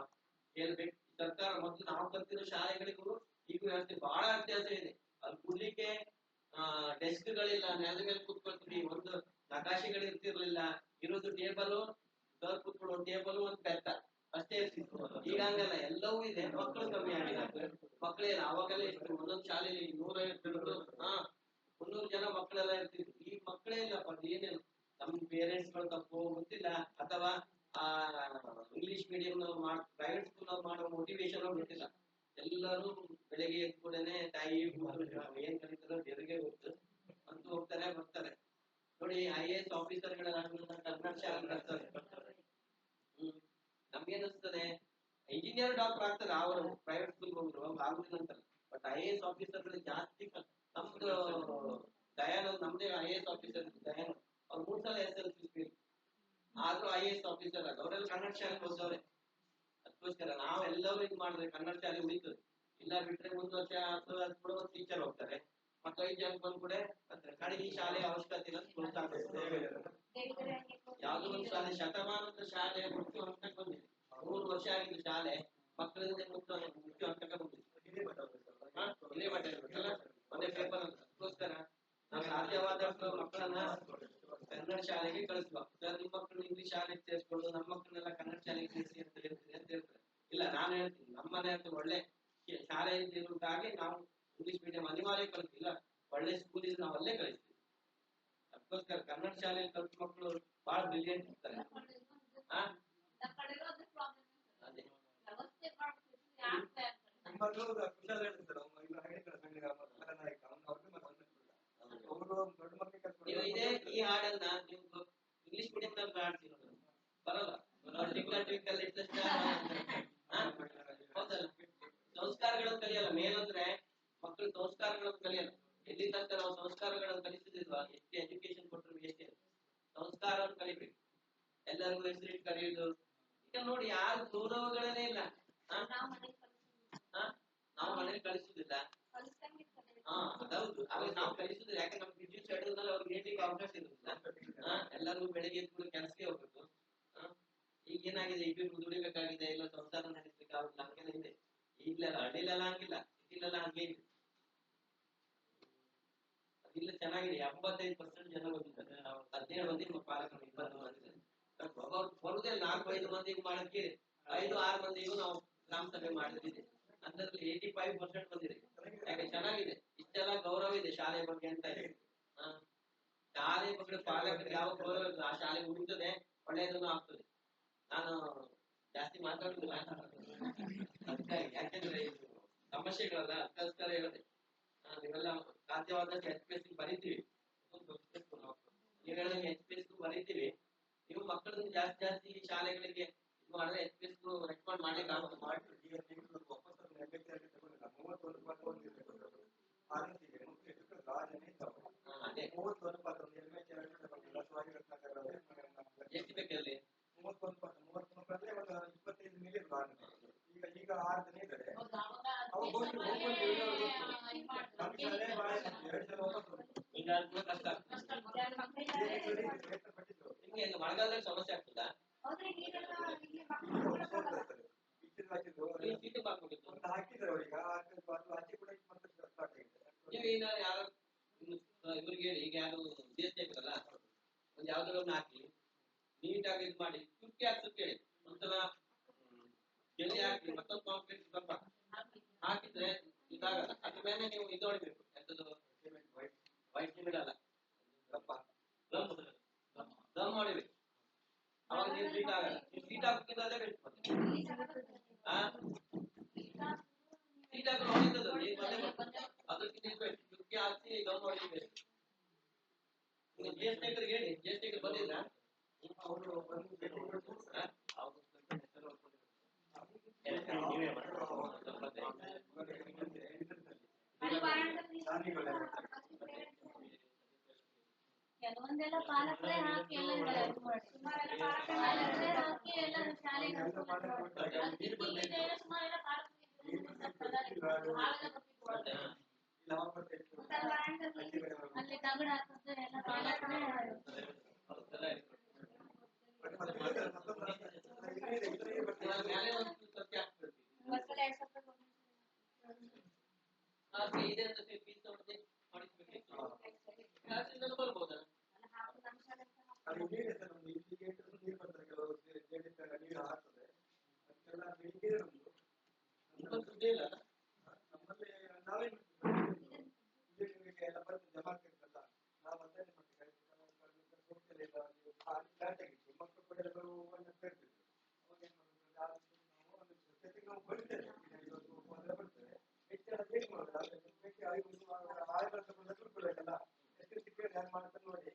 ಹೇಳ್ಬೇಕು, ಸರ್ಕಾರ ಮೊದಲು ನಾವು ಕಲ್ತಿರೋ ಶಾಲೆಗಳಿಗೂ ಈಗ ವ್ಯವಸ್ಥೆ ಬಹಳ ವ್ಯತ್ಯಾಸ ಇದೆ. ಅಲ್ಲಿ ಕೂಡ್ಲಿಕ್ಕೆ ಡೆಸ್ಕ್ಗಳಿಲ್ಲ, ನೆಲದ ಮೇಲೆ ಕೂತ್ಕೊಳ್ತೀವಿ, ಒಂದು ನಕಾಶೆಗಳು ಇರ್ತಿರ್ಲಿಲ್ಲ. ಇರೋದು ಟೇಬಲ್, ಸರ್ ಕೂತ್ಕೊಳ್ಳೋ ಟೇಬಲ್, ಒಂದು ಬೆತ್ತ ಅಷ್ಟೇ ಇರ್ತಿತ್ತು. ಈಗ ಹಂಗಲ್ಲ, ಎಲ್ಲವೂ ಇದೆ. ಮಕ್ಕಳು ಕಮ್ಮಿ ಆಗಿದ್ದಾರೆ. ಮಕ್ಕಳೇನು ಅವಾಗೆಲ್ಲ ಎಷ್ಟು ಒಂದೊಂದು ಶಾಲೆಯಲ್ಲಿ 150-300 ಜನ ಮಕ್ಕಳೆಲ್ಲ ಇರ್ತಿದ್ರು. ಈ ಮಕ್ಕಳೇ ಇಲ್ಲಪ್ಪ. ಏನೇನು ನಮ್ಮ ಪೇರೆಂಟ್ಸ್ಗಳು ತಪ್ಪು ಗೊತ್ತಿಲ್ಲ, ಅಥವಾ ಇಂಗ್ಲಿಷ್ ಮೀಡಿಯಂ ಪ್ರೈವೇಟ್ ಸ್ಕೂಲ್ ಮಾಡೋ ಮೋಟಿವೇಶನ್ ಗೊತ್ತಿಲ್ಲ. ಎಲ್ಲರೂ ಬೆಳಿಗ್ಗೆ ಎದ್ದ ಕೂಡಲೇ ತಾಯಿ ಏನ್ ಕಲಿತಾರೋ ದೇವರಿಗೆ ಗೊತ್ತು ಅಂತ ಹೋಗ್ತಾರೆ, ಬರ್ತಾರೆ. ನೋಡಿ, IAS ಆಫೀಸರ್ಗಳ ಕನ್ನಡ ಶಾಲೆ ಬರ್ತಾರೆ. ನಮ್ಗೇನ್ ಅನ್ಸ್ತದೆ, ಇಂಜಿನಿಯರ್ ಡಾಕ್ಟರ್ ಆಗ್ತಾರೆ ಅವರು ಪ್ರೈವೇಟ್ ಸ್ಕೂಲ್ ಹೋಗಿದ್ರು, ಆಗುದಿಲ್ಲ ಅಂತಾರೆ. ಬಟ್ IAS ಆಫೀಸರ್ಗಳು ಜಾಸ್ತಿ. ನಮ್ದು ದಯಾನಂದ್, ನಮ್ದೇ IAS ಆಫೀಸರ್ ದಯಾನಂದ್, ಅವ್ರು 3 ಸಲ SSLC ಆದ್ರೂ IAS ಆಫೀಸರ್ ಆಗ. ಅವರೆಲ್ಲ ಕನ್ನಡ ಶಾಲೆಗೆ ಹೋದವ್ರೆ. ಅದಕ್ಕೋಸ್ಕರ ನಾವೆಲ್ಲರೂ ಇದು ಮಾಡಿದ್ರೆ ಕನ್ನಡ ಶಾಲೆ ಉಳಿತದೆ. ಇಲ್ಲ ಬಿಟ್ರೆ 1 ವರ್ಷ ಅಥವಾ ಕೂಡ ಒಂದು ಟೀಚರ್ ಹೋಗ್ತಾರೆ, ಮತ್ತೆ 5 ಜನ ಬಂದ್ ಕೂಡ ಕಡೆಗೆ ಈ ಶಾಲೆಯ ಅವಶ್ಯಕತೆ ಇಲ್ಲ ಗೊತ್ತಾಗುತ್ತೆ. ಯಾವ್ದೋ ಒಂದು ಶಾಲೆ ಶತಮಾನದ ಶಾಲೆ ಮುಖ್ಯ ಹಂತಕ್ಕೆ ಬಂದಿದೆ. 3 ವರ್ಷ ಆಗಿದ್ದು ಶಾಲೆ, ಮಕ್ಕಳಿಂದ ಮುಖ್ಯ ಹಂತಕ್ಕೆ ಬಂದಿದೆ. ಇಲ್ಲೇ ಮಟ್ಟ ಇರ್ಬೇಕಲ್ಲ, ಒಂದೇ ಪೇಪರ್ ಅಂತ. ಅದಕ್ಕೋಸ್ಕರ ನಾವು ಸಾಧ್ಯವಾದಷ್ಟು ಮಕ್ಕಳನ್ನ ಕನ್ನಡ ಶಾಲೆಗೆ ಕಳಿಸುವ. ನಿಮ್ಮ ಮಕ್ಕಳು ಇಂಗ್ಲಿಷ್ ಶಾಲೆಗೆ ಸೇರಿಸ್ಕೊಂಡು ನಮ್ಮ ಮಕ್ಕಳನ್ನೆಲ್ಲ ಕನ್ನಡ ಶಾಲೆಗೆ ಸೇರಿಸಿ ಅಂತ ಹೇಳ್ತಾರೆ. ಇಲ್ಲ, ನಾನು ಹೇಳ್ತೀನಿ, ನಮ್ಮನೆ ಅಂತ ಒಳ್ಳೆ ಶಾಲೆ ಇರೋದಾಗಿ ನಾವು ಇಂಗ್ಲಿಷ್ ಮೀಡಿಯಂ ಅನಿವಾರ್ಯ ಕಲಿತಿಲ್ಲ, ಒಳ್ಳೆ ಸ್ಕೂಲಿಗೆ ನಾವು ಅಲ್ಲೇ ಕಳಿಸ್ತೀವಿ. ಅದಕ್ಕೋಸ್ಕರ ಕನ್ನಡ ಶಾಲೆಯಲ್ಲಿ ಕಲಿತ ಮಕ್ಕಳು ಬಹಳ ಬ್ರಿಲಿಯಂಟ್ ಇರ್ತಾರೆ. ಈ ಹಾಡನ್ನ ನೀವು ಇಂಗ್ಲಿಷ್ ಮೀಡಿಯಂ ಹಾಡ್ತೀರ, ಬರಲ್ಲ. ಹೌದಲ್ಲ, ಸಂಸ್ಕಾರಗಳನ್ನು ಕಲಿಯಲ್ಲ. ಮೇಲಂದ್ರೆ ಮಕ್ಕಳು ಸಂಸ್ಕಾರಗಳನ್ನು ಕಲಿಯಲ್ಲ. ಎಲ್ಲಿ ತನಕ ನಾವು ಸಂಸ್ಕಾರಗಳನ್ನು ಕಲಿಸಿದಿಲ್ವಾ, ಎಷ್ಟು ಎಜುಕೇಶನ್ ಕೊಟ್ಟರು ಎಷ್ಟೇ. ಸಂಸ್ಕಾರವನ್ನು ಕಲಿಬೇಕು. ಎಲ್ಲರಿಗೂ ಹೆಸರಿಟ್ಟು ಕರೆಯುವುದು. ಈಗ ನೋಡಿ, ಯಾರು ಗೌರವಗಳೇ ಇಲ್ಲ. ನಾವು ಮನೇಲಿ ಕಲಿಸುದಿಲ್ಲ. ಅದೌದು, ಅವಾಗ ನಾವು ಕಲಿಸುದಿಲ್ಲ. ಯಾಕಂದ್ರೆ ನಮ್ಗೆ ವಿದ್ಯುತ್ ಶೆಡ್ಯೂಲ್ ನಲ್ಲಿ ಅವ್ರಿಗೆ ಹೇಳ್ಲಿಕ್ಕೆ ಅವಕಾಶ ಇರುದಿಲ್ಲ. ಎಲ್ಲರೂ ಬೆಳಿಗ್ಗೆ ಎದ್ದು ಕೆಲಸಕ್ಕೆ ಹೋಗ್ಬೇಕು. ಚೆನ್ನಾಗಿದೆ, ಇಬ್ಬಿಬ್ರು ದುಡಿಬೇಕಾಗಿದೆ, ಇಲ್ಲ ಸಂಸಾರ ನಡೆಸ್ಲಿಕ್ಕೆ ಆಗುದಿಲ್ಲ, ಹಂಗೆಲ್ಲ ಇದೆ. ಈಗ್ಲೆಲ್ಲ ಹಳ್ಳಿಲೆಲ್ಲ ಹಂಗಿಲ್ಲ, ಸಿಟಿಲೆಲ್ಲ ಹಂಗೆ ಇದೆ. ಇಲ್ಲ ಚೆನ್ನಾಗಿದೆ, 75% ಜನ ಬಂದಿದ್ದಾರೆ. 17 ಮಂದಿ ಪಾಲಕರು, 20 ಮಂದಿ ಬರುದೇ 4-5 ಮಂದಿಗೆ ಮಾಡಕ್ಕೆ 5-6 ಮಂದಿಗೂ ನಾವು ಗ್ರಾಮ ಸಭೆ ಮಾಡಿದ್ದಿದೆ. ಅದರಲ್ಲಿ 85% ಬಂದಿದೆ. ಯಾಕೆ ಚೆನ್ನಾಗಿದೆ, ಇಷ್ಟೆಲ್ಲ ಗೌರವ ಇದೆ ಶಾಲೆ ಬಗ್ಗೆ ಅಂತ ಇದೆ. ಶಾಲೆ ಬಗ್ಗೆ ಪಾಲಕರಿಗೆ ಯಾವ ಗೌರವ ಇಲ್ಲ, ಆ ಶಾಲೆ ಉಳಿತದೆ, ಒಳ್ಳೆಯದನ್ನು ಆಗ್ತದೆ. ನಾನು ಜಾಸ್ತಿ ಮಾತಾಡುದಿಲ್ಲ, ಅದಕ್ಕಾಗಿ. ಯಾಕೆಂದ್ರೆ ಇದು ಸಮಸ್ಯೆಗಳಲ್ಲ, ಅದಕ್ಕೋಸ್ಕರ ಹೇಳಿದೆ. ನೀವೆಲ್ಲ ಸಾಧ್ಯವಾದಷ್ಟು HPS ಬರೀತೀವಿ, ನೀವು ಹೇಳಿದಂಗೆ HPS ಬರೀತೀವಿ. ನೀವು ಮಕ್ಕಳನ್ನ ಜಾಸ್ತಿ ಶಾಲೆಗಳಿಗೆ ಇದು ಮಾಡಿದ್ರೆ HPS ರೆಕಮೆಂಡ್ ಮಾಡ್ಲಿಕ್ಕೆ ಆಗುತ್ತೆ. ಎಷ್ಟು ಬೇಕಲ್ಲಿ 25 ಮಿಲಿಯನ್ ಈಗ 6 ಜನ ಇದ್ದಾರೆ. ಈಗ ಕಷ್ಟ ಆಗ್ತದೆ. ನಿಮ್ಗೆ ಮಳೆಗಾಲದಲ್ಲಿ ಸಮಸ್ಯೆ ಆಗ್ತದಾ? ನೀವೇನ ಯಾರು ಇವ್ರಿಗೆ ಹೇಳಿ, ಈಗ ಯಾರು GST ಹಾಕಿರಲ್ಲ, ಒಂದು ಯಾವ್ದಾದ್ರು ಒಂದು ಹಾಕಿ ನೀಟಾಗಿ ಇದು ಮಾಡಿ ಚುಕ್ಕಿ ಹಾಕ್ಸಕ್ ಹೇಳಿ. ಒಂದ್ಸಲ ಜಲ್ಲಿ ಹಾಕಿ ಮತ್ತೊಂದು ಕಾಂಕ್ರೀಟ್ ಸ್ವಲ್ಪ ಹಾಕಿದ್ರೆ ಇದಾಗಲ್ಲ. ಅದ್ರ ಮೇಲೆ ನೀವು ಇದು ಹೊಡಿಬೇಕು, ಎಂತದ್ದು ವೈಟ್ ಸಿಮೆಂಟ್ ಅಲ್ಲ, ದಮ್ ಹೊಡಿಬೇಕು. ಅವಾಗ ನೀವು ಸೀಟ್ ಆಗಲ್ಲ. ನೀವು ಸೀಟ್ ಹಾಕಿದ್ರೆ ಅದೇ ಬೇಕು. ಸೀಟ್ ಹಾಕಿ ಹೊಡಿತದ ನೀರು ಬಂದೇ ಅದಕ್ಕೆ ನಿಲ್ಬೇಕು. ಚುಕ್ಕಿ ಹಾಕಿ ದಮ್ ಹೊಡಿಬೇಕು. GST ಹೇಳಿ, GST ಬಂದಿದ್ರ ಕೆಲವೊಂದೆಲ್ಲ ಪಾಲಕರೇ ಹಾಕಿ ಎಲ್ಲ ಇದು ಮಾಡಿ, ಪಾಲಕರೇ ಹಾಕಿ ಎಲ್ಲ ಶಾಲೆಗೆ ಅಲ್ಲಿ ತಗಡು ಹಾಕಿದ್ರೆ ಎಲ್ಲ ಪಾಲಕರೇ ಇದೆ ಅಂತ ಫೀಸ್ ಬರ್ಬೋದಾ? ದುಡ್ಡೇ ಇಲ್ಲ ನಮ್ಮಲ್ಲಿ ನಾವೇ ಎಲ್ಲ ಬಂದು ಜಮಾ ಆಗ್ತಿರ್ತಲ್ಲ, ನಾವು ಅದನ್ನೇ ಮಕ್ಕಳು ಕೂಡ ಎಲ್ಲ ಅಂತ ಇರ್ತಿದ್ರು. ಅವಾಗ ಏನ್ ಮಾಡೋದು, ನಾವು ಜೊತೆಗೆ ನಾವು ಬರ್ತೇವೆ, ಬರ್ತೇವೆ ಹೆಚ್ಚೆಲ್ಲ ಬೇಗ ಮಾಡೋದು. ಆಯ್ತು ದುಡ್ಡುಬೇಕಲ್ಲ, ಎಷ್ಟು ಸಿಕ್ಕೇಳಿ ಹ್ಯಾಂಗ್ ಮಾಡ್ತಾರೆ ನೋಡಿ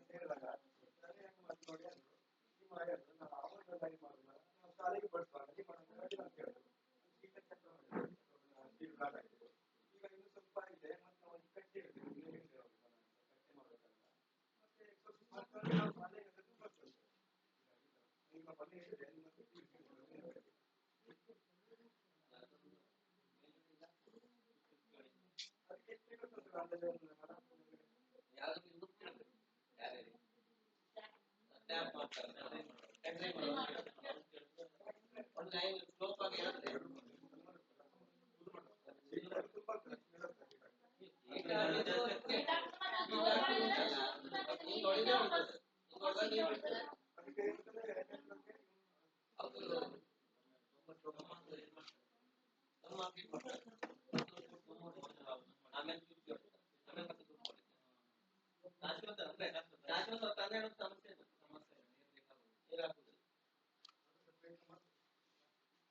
ಸೇರಿದಾಗ ಸರಿ ಹೆಂಗ್ ಮಾಡಿ ನೋಡಿ ಅಂದ್ರು. ನೀವು ಆಯ್ತು ನಾವು ಆವಾಗ ಮಾಡೋದು, ನಾವು ಶಾಲೆಗೆ ಬಡಿಸುವಾಗ ನೀವು ಅಂತ ಹೇಳಿದ್ರು. ಈಗ ಇನ್ನು ಸ್ವಲ್ಪ ಇದೆ, ಮತ್ತೆ ನಾವು ಕಟ್ಟಿ ಇರ್ತೀವಿ, ಕಟ್ಟಿ ಮಾಡಬೇಕಂತ ಮತ್ತೆ ಸ್ವಲ್ಪ ನಾವು ಶಾಲೆಗೆ ಬರ್ತೇವೆ. ಈಗ ಮನೆ ಇದೆ ಮತ್ತೆ ಅದಕ್ಕೆ ಎಷ್ಟು ಗೊತ್ತುಂಟು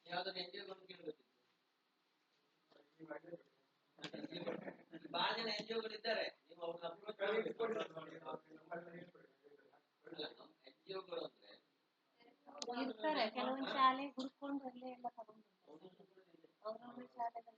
ಯಾವ್ದಾದ್ರು NGO ಕೇಳಬೇಕು. ಬಹಳ ಜನ NGO-ಗಳಿದ್ದಾರೆ, ನೀವು ಅವ್ರನ್ನ ಅಪ್ರೋಚ್ NGO-ಗಳು ಅಂದ್ರೆ ಇರ್ತಾರೆ. ಕೆಲವೊಂದು ಶಾಲೆ ಹುಡ್ಕೊಂಡು ಅಲ್ಲೇ ಎಲ್ಲ ತಗೊಂಡು ಅವ್ರವ್ರ ಶಾಲೆಗಳು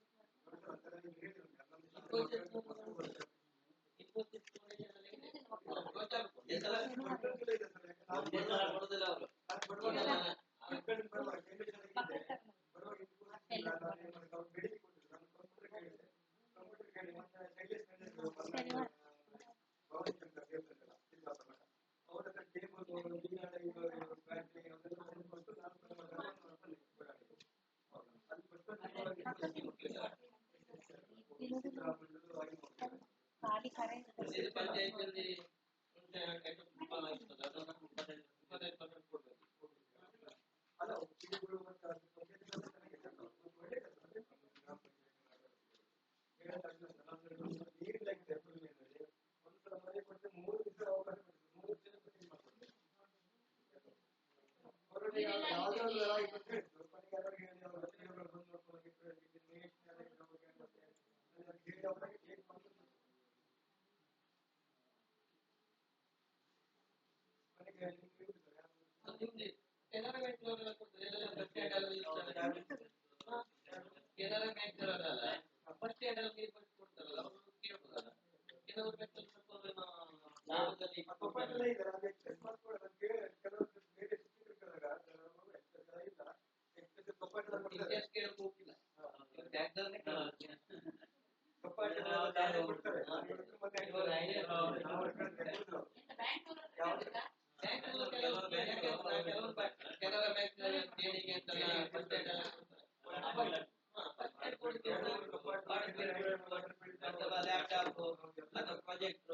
ಕಾಲೇಜಲ್ಲಿ ತುಂಬಾ ಇರ್ತದೆ ಅದನ್ನ 25% ಕೊಡ್ಬೇಕು. ಅಲ್ಲ ಒಪ್ಪಿಗೆಗಳು ಮತ್ತೆ ಅದು ಪಂಚಾಯತ್ಗಳು ಚೆನ್ನಾಗಿದೆ ಒಳ್ಳೆ ನೀರಿಲ್ಲ ಒಂದ್ಸಲ ಮನೆ ಕೊಟ್ಟು 3 ದಿವಸ ಅವಕಾಶ ಕೊಡ್ತೀವಿ 3 ದಿನ ಬಿಟ್ಟು ಮಾಡ್ಕೊಡ್ತೀವಿ ಯಾವ್ದಾದ್ರು ಕೊಟ್ಟಿರ್ತೀವಿ ಕೊನೆಗೆ ಎಲ್ಲರಿಗೆ ಹೇಳಿ ಅವ್ರ ಬಂದು ನೋಡ್ಕೊಳ್ಳೋಕೆ ಹೇಳಿ ಅವ್ರಿಗೆ ಹೇಗೆ ಮಾಡ್ಕೊಡ್ತೀವಿ ಕೊನೆಗೆ ನಿಮ್ಗೆ ಕೆನರಾ ಬ್ಯಾಂಕ್ ಅವರೆಲ್ಲ ಕೊಡ್ತಾರೆ ಫಸ್ಟ್ ಏಡ್ ಅಲ್ಲಿ ಕೆನರಾ ಬ್ಯಾಂಕ್ ಅವರಲ್ಲ ಫಸ್ಟ್ ಏಡ್ ಅಲ್ಲಿ ನೀರು ಕೊಡ್ತಾರಲ್ಲ ಅವರು ಕೇಳ್ಬೋದಲ್ಲ ಕೆಲವರು ಬ್ಯಾಂಕ್ ಲಾಭದಲ್ಲಿ ಕೊಪ್ಪಳದಲ್ಲೇ ಇದ್ದಾರೆ ಅದು ಎಕ್ಸ್ಪ್ರೆಸ್ ಮಾಡ್ಕೊಳ್ಳೋದಕ್ಕೆ ಕೆಲವರು ಬೇರೆ ಸಿಕ್ಕಿರ್ತಾಗ ಇಲ್ಲ ಎಕ್ಸ್ಪ್ರೆಸ್ ಕೊಪ್ಪಳದಲ್ಲಿ ಕೇಳಕ್ಕೆ ಹೋಗಿಲ್ಲ ಬ್ಯಾಂಕ್ದಲ್ಲೇ ಕೊಪ್ಪಳದಲ್ಲಿ ಕೊಡ್ತಾರೆ ಕೆನರಾ ಬ್ಯಾಂಕ್ ದೇಣಿಗೆ ಅಂತೆಲ್ಲ ಫಸ್ಟ್ ಏಡ್ ಎಲ್ಲ ಅಥವಾ ಲ್ಯಾಪ್ಟಾಪ್ ಅಥವಾ ಪ್ರಾಜೆಕ್ಟ್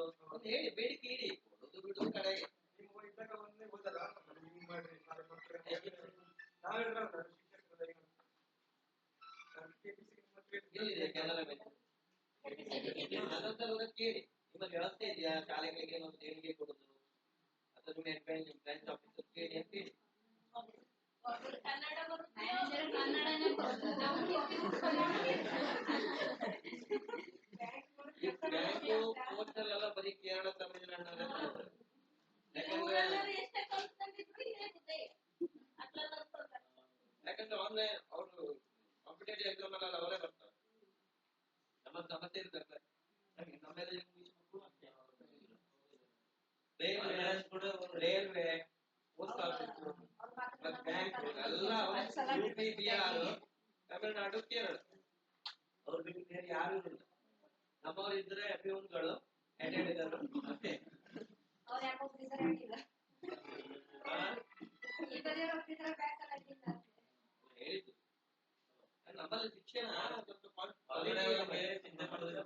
ಹೇಳಿ ಬೇಡಿಕೆ ಇಡಿ ಕೊಡೋದು ಬಿಡುವ ಕಡೆಗೆ ನೀವು ಇದ್ದಾಗ ಒಂದೇ ಹೋದಲ್ಲ ಹಿಂಗ್ ಮಾಡ್ರಿ ನಾವ್ ಎಲ್ಲಿದೆ ಕೆನರಾ ಬ್ಯಾಂಕ್ ಅದೊಂದು ಕೇಳಿ ನಿಮ್ಮ ವ್ಯವಸ್ಥೆ ಇದೆಯಾ ಶಾಲೆಗಳಿಗೆ ಒಂದು ದೇಣಿಗೆ ಕೊಡೋದು ಅಥವಾ ನಿಮ್ಮ ಬ್ರಾಂಚ್ ಆಫೀಸರ್ ಕೇಳಿ ಅಂತ ಹೇಳಿ ಬ್ಯಾಂಕು ಪೋಸ್ಟಲ್ಲೆಲ್ಲ ಬರೀ ಕೇರಳ ತಮಿಳುನಾಡು ಯಾಕಂದ್ರೆ ಆನ್ಲೈನ್ ಅವರು ಕಾಂಪಿಟೇಟಿವ್ ಎಕ್ಸಾಮ್ ಎಲ್ಲ ಅವರೇ ಬರ್ತಾರೆ ನಮ್ಮ ಸಮಸ್ಯೆ ಇರ್ತಾರೆ ನಮ್ಮೆಲ್ಲ ರೈಲ್ವೆ ಪೋಸ್ಟ್ ಆಫೀಸ್ ಬ್ಯಾಂಕ್ ಎಲ್ಲ UP ಬಿಹಾರ್ ತಮಿಳುನಾಡು ಕೇರಳ ಅವ್ರು ಬಿಟ್ಟು ಬೇರೆ ಯಾರು ಇರಲಿಲ್ಲ ನಮ್ಮವ್ರು ಇದ್ರೆ ಅಭಿವನ್ಗಳು ಅಟೆಂಡಿದರು ಮತ್ತೆ ಹೇಳಿದ್ದು ನಮ್ಮಲ್ಲಿ ಶಿಕ್ಷಣ ಚಿಂತೆ ಮಾಡೋದಿಲ್ಲ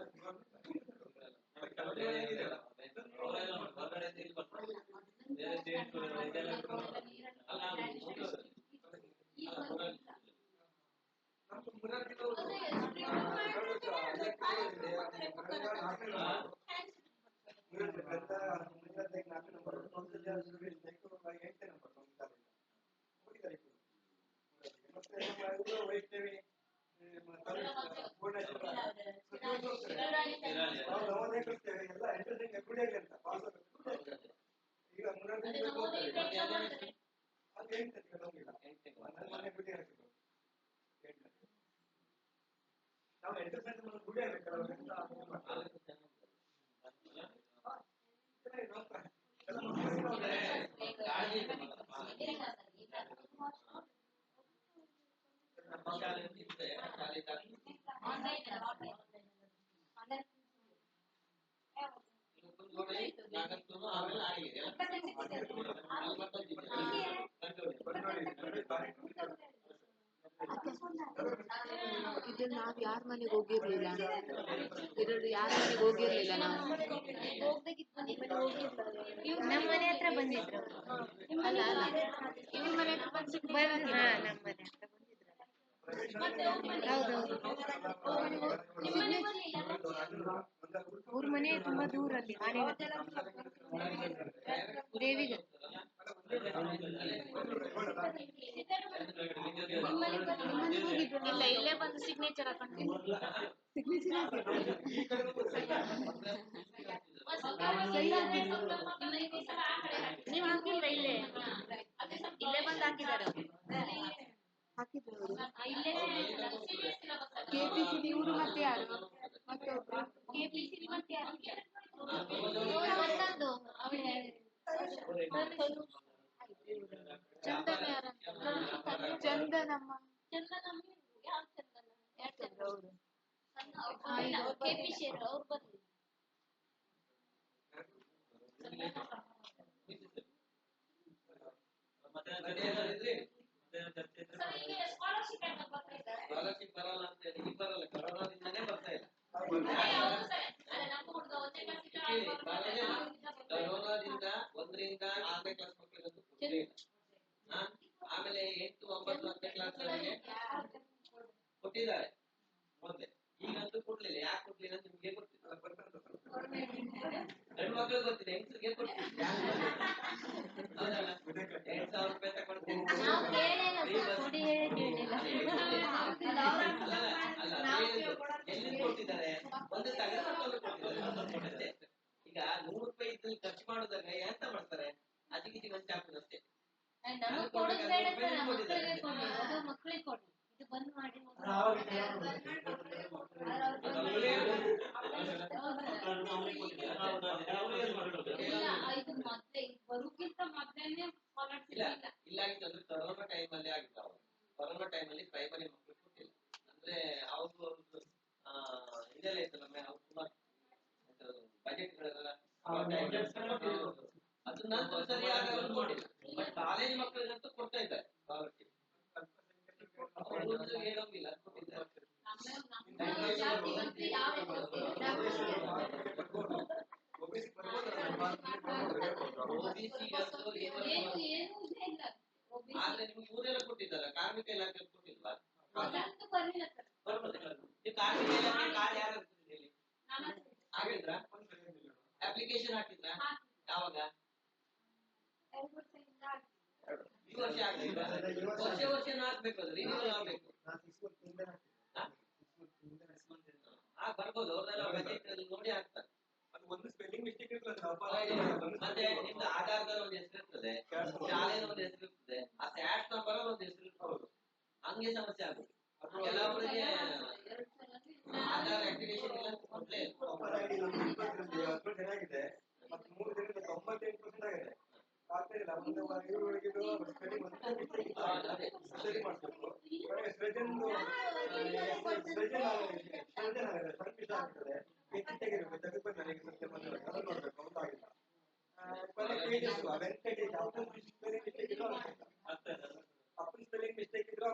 ಇದು ನಾವ್ ಯಾರ ಮನೆಗೆ ಹೋಗಿರ್ಲಿಲ್ಲ ಇರೋದು ಯಾರ ಮನೆಗೆ ಹೋಗಿರ್ಲಿಲ್ಲ ನಾವು ನಮ್ಮ ಮನೆ ಹತ್ರ ಬಂದಿದ್ರು ಅಲ್ಲ ಅಲ್ಲ ಇವ್ರ ಮನೆ ಹತ್ರ ಬಂದು ನಮ್ಮ ಮನೆ ಹತ್ರ ಹೌದೌದು ಅವ್ರ ಮನೆ ತುಂಬಾ ದೂರಲ್ಲಿ ದೇವಿಗೆ ಇಲ್ಲ ಇಲ್ಲೇ ಬಂದು ಸಿಗ್ನೇಚರ್ ಹಾಕೊಂಡು ಸಿಗ್ನೇಚರ್ ನೀವು ಹಾಕಿಲ್ವಾ ಇಲ್ಲೇ ಇಲ್ಲೇ ಬಂದು ಹಾಕಿದಾರ ಹಾಕಿದ್ರು KPC ಇವರು ಮತ್ತೆ ಯಾರು ಮತ್ತೊಬ್ರು KPC ಮತ್ತೆ ಯಾರು ಮತ್ತೊಂದು ಚಂದನ ಯಾರಂತ ಚಂದನಮ್ಮ ಯಾವ ಚಂದನ ಅವರು KPC ಅವ್ರು ಬರ್ಲಿ ಸ್ಕಾಲರ್ಶಿಪ್ ಬರಲ್ಲ ಅಂತ ಹೇಳಿ ಬರಲ್ಲ ಕರೋನಾದಿಂದನೇ ಬರ್ತಾ ಇಲ್ಲ ಕೇಳಿ ಕರೋನಾದಿಂದ 1ರಿಂದ 6ನೇ ಕ್ಲಾಸ್ ಮಕ್ಕಳಿಗಂತೂ ಕೊಡ್ಲೇ ಇಲ್ಲ. ಆಮೇಲೆ 8, 9, 10ನೇ ಕ್ಲಾಸ್ ಅವರಿಗೆ ಕೊಟ್ಟಿದ್ದಾರೆ ಮೊದಲೇ. ಈಗಂತೂ ಕೊಡ್ಲಿಲ್ಲ. ಯಾಕೆ ಕೊಡ್ಲಿಲ್ಲ ಅಂತ ನಿಮ್ಗೆ ಗೊತ್ತಿಲ್ಲ. ಗಂಡು ಮಕ್ಕಳಿಗೆ ಗೊತ್ತಿದೆ, ಹೆಂಗಸರಿಗೆ ಕೊಡ್ತಿಲ್ಲ. 2,000 ರೂಪಾಯಿ ತಗೊಳ್ತೀನಿ. ನಾವು ಕೇಳಿಲ್ಲ ಸರ್, ಕೊಡಿ ಹೇಳಿ ಕೇಳಿಲ್ಲ. ಎಲ್ಲಿ ಕೊಟ್ಟಿದ್ದಾರೆ? ಒಂದು ತಗೊಂಡು ಕೊಟ್ಟಿದ್ದಾರೆ. ಈಗ 100 ರೂಪಾಯಿ ಇದ್ರಲ್ಲಿ ಖರ್ಚು ಮಾಡೋದಾಗ ಎಂತ ಮಾಡ್ತಾರೆ? ಅಜಿಗಿಜಿ ಮಂಚ ಹಾಕುದಷ್ಟೇ. ನಮಗೆ ಕೊಡೋದು ಬೇಡ ಸರ್, ಮಕ್ಕಳಿಗೆ ಕೊಡಿ, ಅದು ಮಕ್ಕಳಿಗೆ ಕೊಡಿ. ಇದು ಬಂದ್ ಮಾಡಿ ಬರುಕ್ಕಿಂತ ಮೊದಲೇ ಇಲ್ಲ ಆಗಿತ್ತು ಅಂದ್ರೆ ಕೊರೋನಾ ಟೈಮ್ ಅಲ್ಲಿ ಆಗಿತ್ತು. ಕೊರೋನಾ ಟೈಮ್ ಅಲ್ಲಿ ಪ್ರೈಮರಿ ಮಕ್ಕಳು ಕೊಟ್ಟಿಲ್ಲ. ಅಂದ್ರೆ ಅವ್ರದ್ದು ಇದೆಲ್ಲ ಇತ್ತಲ್ಲ, ಅವ್ರು ಸುಮಾರು ಬಜೆಟ್ಗಳೆಲ್ಲ ಅದನ್ನ ಸರಿಯಾಗಿ ಅವ್ರು ಕೊಟ್ಟಿಲ್ಲ. ಬಟ್ ಕಾಲೇಜ್ ಮಕ್ಕಳಿಗಂತೂ ಕೊಡ್ತಾ ಇದ್ದಾರೆ ಸ್ಕಾಲರ್ಶಿಪ್. ಅವ್ರದ್ದು ಹೇಳೋಂಗಿಲ್ಲ, ಕೊಟ್ಟಿದ್ದಾರೆ. ಆದ್ರೆ ನಿಮ್ಗೆ ಇವರೆಲ್ಲ ಕೊಟ್ಟಿದ್ದಾರೆ, ಕಾರ್ಮಿಕ ಇಲಾಖೆ ಕೊಟ್ಟಿಲ್ವಾ? ಬರ್ಬೋದಿಲ್ಲ. ನೀವು ಕಾರ್ಮಿಕ ಇಲಾಖೆ ಕಾರ್ಡ್ ಯಾರು ಹೇಳಿ ಆಗಿದ್ರಾ? ಅಪ್ಲಿಕೇಶನ್ ಹಾಕಿದ್ರಾ? ಯಾವಾಗ? ಈ ವರ್ಷ ಆಗ್ಲಿಲ್ಲ. ವರ್ಷ ಹಾಕ್ಬೇಕು, ಅದು ರಿನ್ಯೂವಲ್ ಆಗ್ಬೇಕು. ಬರ್ಬೋದು, ಅವ್ರನ್ನೆಲ್ಲ ಬಜೆಟ್ ಅಲ್ಲಿ ನೋಡಿ ಹಾಕ್ತಾರೆ. ಒಂದು ಸ್ಪೆಲ್ಲಿಂಗ್ ಮಿಸ್ಟೇಕ್ ಇರ್ತದೆ. ಮತ್ತೆ ನಿಮ್ದು ಆಧಾರದ ಒಂದು ಹೆಸರು ಇರ್ತದೆ, ಶಾಲೆಯ ಒಂದು ಹೆಸರು ಇರ್ತದೆ, ಆ ಸ್ಯಾಟ್ ನಂಬರ್ ಒಂದು ಹೆಸರು ಇರ್ತದೆ. ಹಂಗೆ ಸಮಸ್ಯೆ ಆಗುತ್ತೆ. ಕೆಲವರಿಗೆ ಆಧಾರ್ ಆಕ್ಟಿವೇಶನ್ ಇಲ್ಲ ಕೊಡ್ಲೇ ಚೆನ್ನಾಗಿದೆ. ಮತ್ತೆ 3 ದಿನದಿಂದ 98% ಆಗಿದೆ. ಆಗ್ತಿಲ್ಲ. ಒಂದು ಸ್ಪೆಲ್ಲಿಂಗ್ ಸರಿ ಮಾಡ್ಬೇಕು. ಸೃಜನ್ ಅಪ್ಪನ ಸ್ಪೆಲ್ಲಿಂಗ್ ಮಿಸ್ಟೇಕ್ ಇದ್ರು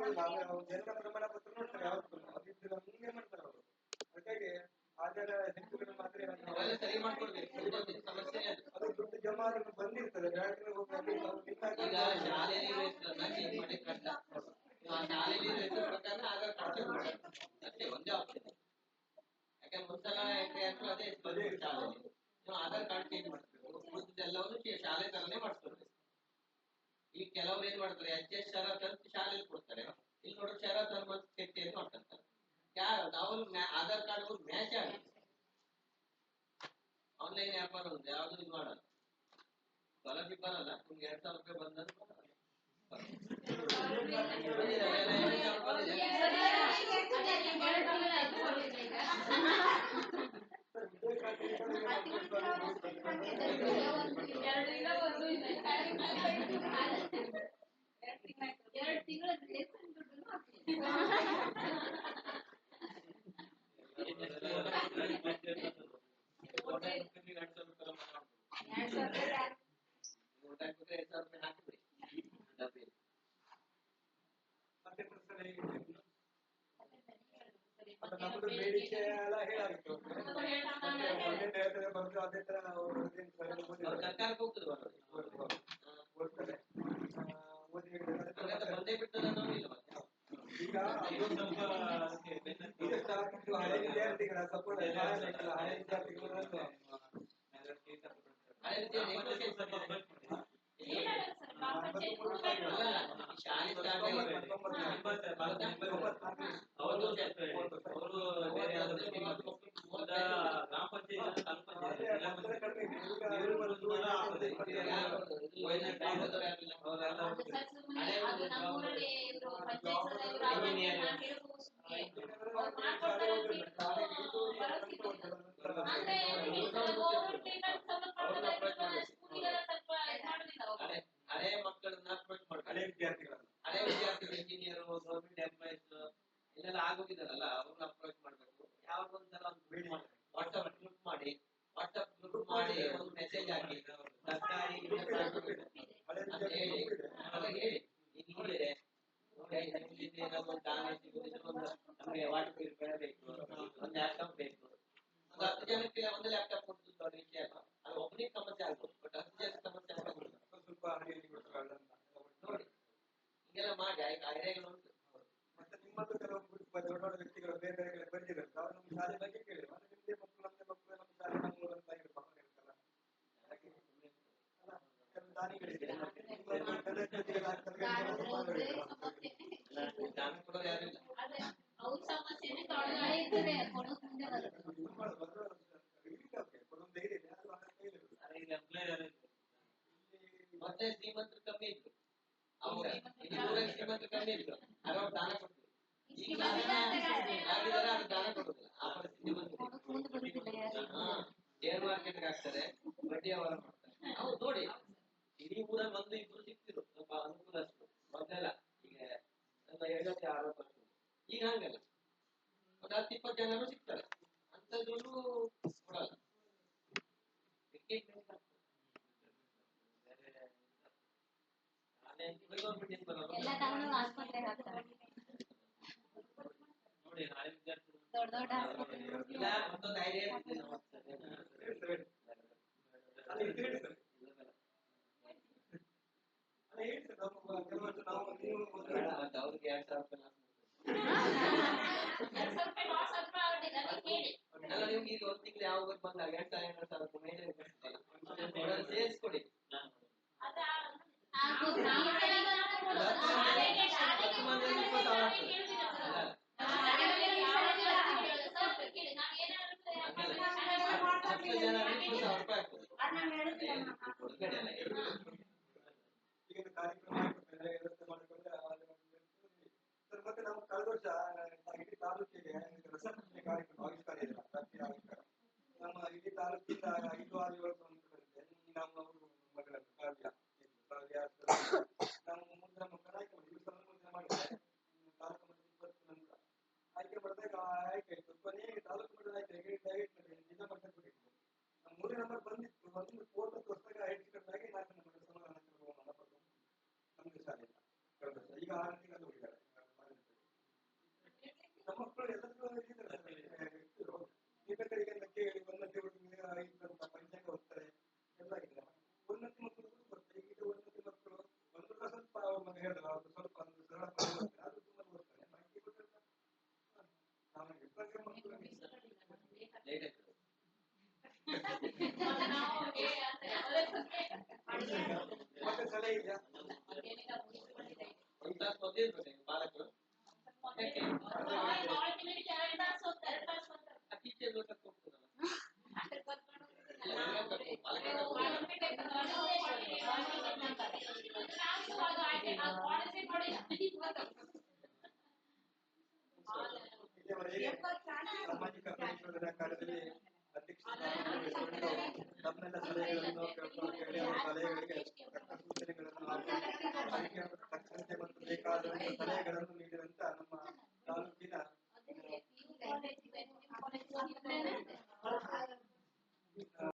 ಜನ್ಮ ಪ್ರಮಾಣ ಪತ್ರ ನೋಡ್ತಾರೆ, ಯಾವತ್ತು ಅದಿದ್ದಿಲ್ಲ ಮುಂದೆ ಮಾಡ್ತಾರೆ ಅವರು. ಹಾಗಾಗಿ ಆಧಾರ ಹೆಸರುಗಳು ಮಾತ್ರ ಸರಿ ಮಾಡ್ಕೊಡ್ಬೇಕು. ಸಮಸ್ಯೆ ಅದು ದುಡ್ಡು ಜಮಾ ಬಂದಿರ್ತದೆ ಬ್ಯಾಂಕ್ ಈಗ ಶಾಲೆಯಲ್ಲಿ ಚೇಂಜ್ ಮಾಡಿ ಕಷ್ಟ. ಶಾಲೆಯಲ್ಲಿ ಪ್ರಕಾರ ಆಧಾರ್ ಕಾರ್ಡ್ ಅಷ್ಟೇ ಒಂದೇ ಆಪ್ಷನ್. ಯಾಕಂದ್ರೆ ಒಂದ್ಸಲ ಎಂಟ್ರಿ ಆದ್ರೂ ಅದೇ ಶಾಲೆಯಲ್ಲಿ ನೀವು ಆಧಾರ್ ಕಾರ್ಡ್ ಚೇಂಜ್ ಮಾಡ್ಬೇಕು. ಉಳಿದೆಲ್ಲವನ್ನು ಶಾಲೆ ತರನೇ ಮಾಡಿಸ್ಕೊಡ್ಬೇಕು. ಈಗ ಕೆಲವ್ರು ಏನ್ ಮಾಡ್ತಾರೆ, HS ಶರತ್ ಅಂತ ಶಾಲೆಯಲ್ಲಿ ಕೊಡ್ತಾರೆ, ಇಲ್ಲಿ ನೋಡೋ ಶರತ್ ಅಂತ ಕೆಟ್ಟಿ ಅಂತ ಮಾಡ್ತಾರೆ. ಯಾರು ನಾವು ಆಧಾರ್ ಕಾರ್ಡ್ ಮ್ಯಾಚ್ ಆಗಿ ಆನ್ಲೈನ್ ವ್ಯಾಪಾರ ಒಂದು ಯಾವ್ದು ಇದು ಮಾಡಲ್ಲ. ಸ್ಕಾಲರ್ಶಿಪ್ ಬರಲ್ಲ. ನಿಮ್ಗೆ 2,000 ರೂಪಾಯಿ ಬಂದಂತ ನಮ್ದು ಬೇಡಿಕೆ ಎಲ್ಲ ಹೇಳಾಗಿತ್ತು. ಬಂದು ಅದೇ ತರ ಸರ್ಕಾರಕ್ಕೆ ಹೋಗ್ತದೆ ಓದ್ತಾರೆ. ಬಂದೇ ಬಿಡ್ತದೆ ಅನ್ನೋದಿಲ್ಲ. ಈಗ ಹಳೆ ವಿದ್ಯಾರ್ಥಿಗಳ ಸಪೋರ್ಟ್ ಹಳೆ ವಿದ್ಯಾರ್ಥಿಗಳು ಹಳೆ ಮಕ್ಕಳನ್ನ ಅಪ್ರೋಚ್ ಮಾಡ್ತಾರೆ. ಹಳೆ ವಿದ್ಯಾರ್ಥಿಗಳು ಇಂಜಿನಿಯರ್, ಗೌರ್ಮೆಂಟ್ ಎಂಪ್ಲಾಯೀಸ್ ಇಲ್ಲೆಲ್ಲ ಆಗೋಗಿದಾರಲ್ಲ, ಅವ್ರನ್ನ ಅಪ್ರೋಚ್ ಮಾಡ್ಬೇಕು. ಯಾವ್ದೊಂದ್ಸಲ ಒಂದು ವಾಟ್ಸ್ಆಪ್ ಗ್ರೂಪ್ ಮಾಡಿ ಒಂದು ಮೆಸೇಜ್ ಹಾಕಿ ಸರ್ಕಾರಿ ಅಂತ ಹೇಳಿ ಹೇಳಿ ಹಿಂಗಿದೆ ನಮಗೆ ವಾಟರ್ ಪ್ಯೂರಿಫೈಯರ್ ಬೇಕು, ಒಂದು ಲ್ಯಾಪ್ಟಾಪ್ ಬೇಕು. ಒಂದು 10 ಜನಕ್ಕೆ ಒಂದು ಲ್ಯಾಪ್ಟಾಪ್ ಕೊಡ್ತಿದ್ದು ವಿಷಯ ಅಲ್ಲ. ಐಡಿಯಾಗಳು ಉಂಟು. ಮತ್ತೆ ನಿಮ್ಮದು ಕೆಲವೊಬ್ಬರು ದೊಡ್ಡ ದೊಡ್ಡ ವ್ಯಕ್ತಿಗಳು ಬೇರೆ ಬೇರೆ ಬಂದಿರುತ್ತೆ ಅವ್ರು ನಮ್ಮ ಶಾಲೆ ಬಗ್ಗೆ ಕೇಳಿ ಮತ್ತೆ ನಿಮ್ದೇ ಮಕ್ಕಳು ನಮ್ಮ ಶಾಲೆ ನಮ್ಮ ಊರಂತ ಇರ್ತಾರೆ ಹಾಗೆ ಅಲ್ಲ ಕೆಲವು ದಾನಿಗಳಿದೆ ದಾನ ಕೊಡೋರು ಯಾರು ಇಲ್ಲ. ಅದೇ ಅವ್ರ ಸಮಸ್ಯೆನೇ ನಾಳೆ ಇದ್ದಾರೆ ಕೊಡೋಕ್ ಮುಂದೆ ಬರುತ್ತೆ. ಮತ್ತೆ ಶ್ರೀಮಂತರು ಕಮ್ಮಿ ಇದ್ರು ಅವಾಗ ಶ್ರೀಮಂತರು ಕಮ್ಮಿ ಇದ್ರು ಅರವತ್ತು ದಾನ ಕೊಡ್ತಿದ್ರು. ಈಗ ಆಗಿದ್ದಾರೆ ಅದು ದಾನ ಕೊಡುದಿಲ್ಲ ಆ ಪರಿಸ್ಥಿತಿ ಬಂದಿದೆ. ಕೊಡೋಕ್ ಮುಂದೆ ಬರುತ್ತಿಲ್ಲ ಯಾರು. ಶೇರ್ ಮಾರ್ಕೆಟ್ ಹಾಕ್ತಾರೆ ಬಡ್ಡಿ ವ್ಯವಹಾರ ಮಾಡ್ತಾರೆ. ಹೌದು ನೋಡಿ ಇಡೀ ಊರಲ್ಲಿ ಒಂದು ಇಬ್ರು ಸಿಕ್ತಿದ್ರು ಸ್ವಲ್ಪ ಅನುಕೂಲಷ್ಟು ಮೊದಲೆಲ್ಲ. ಈಗ ಸ್ವಲ್ಪ 50-60 ವರ್ಷ ಈಗ ಹಂಗಲ್ಲ ಒಂದು 10-20 ಜನರು ಸಿಗ್ತಾರೆ ಅಂತದ್ದು ಕೊಡಲ್ಲ. ಎಲ್ಲ ತಗೊಂಡು ಆಸ್ಪತ್ರೆಗೆ ಹಾಕ್ತಾರೆ. ನೋಡಿ ನಾಳೆ ವಿದ್ಯಾರ್ಥಿಗಳು ದೊಡ್ಡ ದೊಡ್ಡ ಆಸ್ಪತ್ರೆ ಇಲ್ಲ ಮತ್ತೊಂದು ಐಡಿಯಾ ಇರ್ತದೆ ನಮ್ಮ ಅವ್ರಿಗೆ 2000 ಲಾಸ್ ಆದ್ರೆ ಅವ್ರಿಗೆ ಹೇಳಿ ಅಲ್ಲ ನಿಮ್ಗೆ ಈಗ ಒಂದು ತಿಂಗಳು ಯಾವ ಬಂದಾಗ 2000-2,000 ಮೇಲೆ ಸೇರಿಸ್ಕೊಡಿ. ಅದ ಆಗ್ಬೋದು. ಈಗಿನ ಕಾರ್ಯಕ್ರಮ ವ್ಯವಸ್ಥೆ ಮಾಡಿಕೊಂಡ್ರೆ ಸರ್ ಮತ್ತೆ ನಾವು ಕಳೆದ ವರ್ಷ ಇಡೀ ತಾಲೂಕಿಗೆ ರಸಪ್ರಶ್ನೆ ಕಾರ್ಯಕ್ರಮ ಆವಿಷ್ಕಾರ ಇದೆ ರಾಷ್ಟ್ರೀಯ ಆವಿಷ್ಕಾರ ನಮ್ಮ ಇಡೀ ತಾಲೂಕಿಂದ 5-6 ವರ್ಷ ನಮ್ಮ ಮಗಳನ್ನು ಕಾವ್ಯ ನಾವು 3 ಜನ ಮಕ್ಕಳು ಆಯ್ಕೆ ಮಾಡಿ 3 ಜನ ಮಾಡಿದ್ರೆ ತಾಲೂಕು ಮಟ್ಟದ 20 ನಂತರ ಆಯ್ಕೆ ಮಾಡಿದಾಗ ಆಯ್ಕೆ ಆಯ್ತು ಕೊನೆಗೆ ತಾಲೂಕು ಮಟ್ಟದ ಆಯ್ಕೆ ಜಿಲ್ಲಾ ಮಟ್ಟದ ಬಿಟ್ಟಿತ್ತು 3 ನಂಬರ್ ಬಂದಿತ್ತು ಒಂದು ಫೋಟೋ ತೋರಿಸಿದಾಗ ಐಟಿ ಕಾರ್ಡ್ 4 ನಂಬರ್ ಸಮಾಧಾನ ನಮ್ದು ಶಾಲೆ ಈಗ 6 ತಿಂಗಳು ಹೋಗಿದ್ದಾರೆ ನಮ್ಮ ಮಕ್ಕಳು ಎಲ್ಲರೂ ಕೇಳಿ ಉನ್ನತಿ ಹುಡುಗಿಗೆ 5 ಪಂಚಾಂಗ ಹೋಗ್ತಾರೆ ಎಲ್ಲ ಆಗಿದೆ ಉನ್ನತಿ ಮಕ್ಕಳು ಬರ್ತಾರೆ ಈಗ ಉನ್ನತಿ ಮಕ್ಕಳು ಒಂದು ಸ್ವಲ್ಪ ಹೇಳಿದ್ರು ಅದು ಸ್ವಲ್ಪ ಒಂದು ಸರಳ ಅದು ತುಂಬಾ ಓದ್ತಾರೆ ಬಾಕಿ ಮತ್ತೆ ಸಲಹೆ ಇದೆಯಾ ಪಾಲಕರು ಸಾಮಾಜಿಕ ಸಂಶೋಧನಾ ಕಾರ್ಯದಲ್ಲಿ ಅಧ್ಯಕ್ಷ ನಮ್ಮೆಲ್ಲ ಸಲಹೆಗಳನ್ನು ಕೇಳಿ ಸಲಹೆಗಳಿಗೆ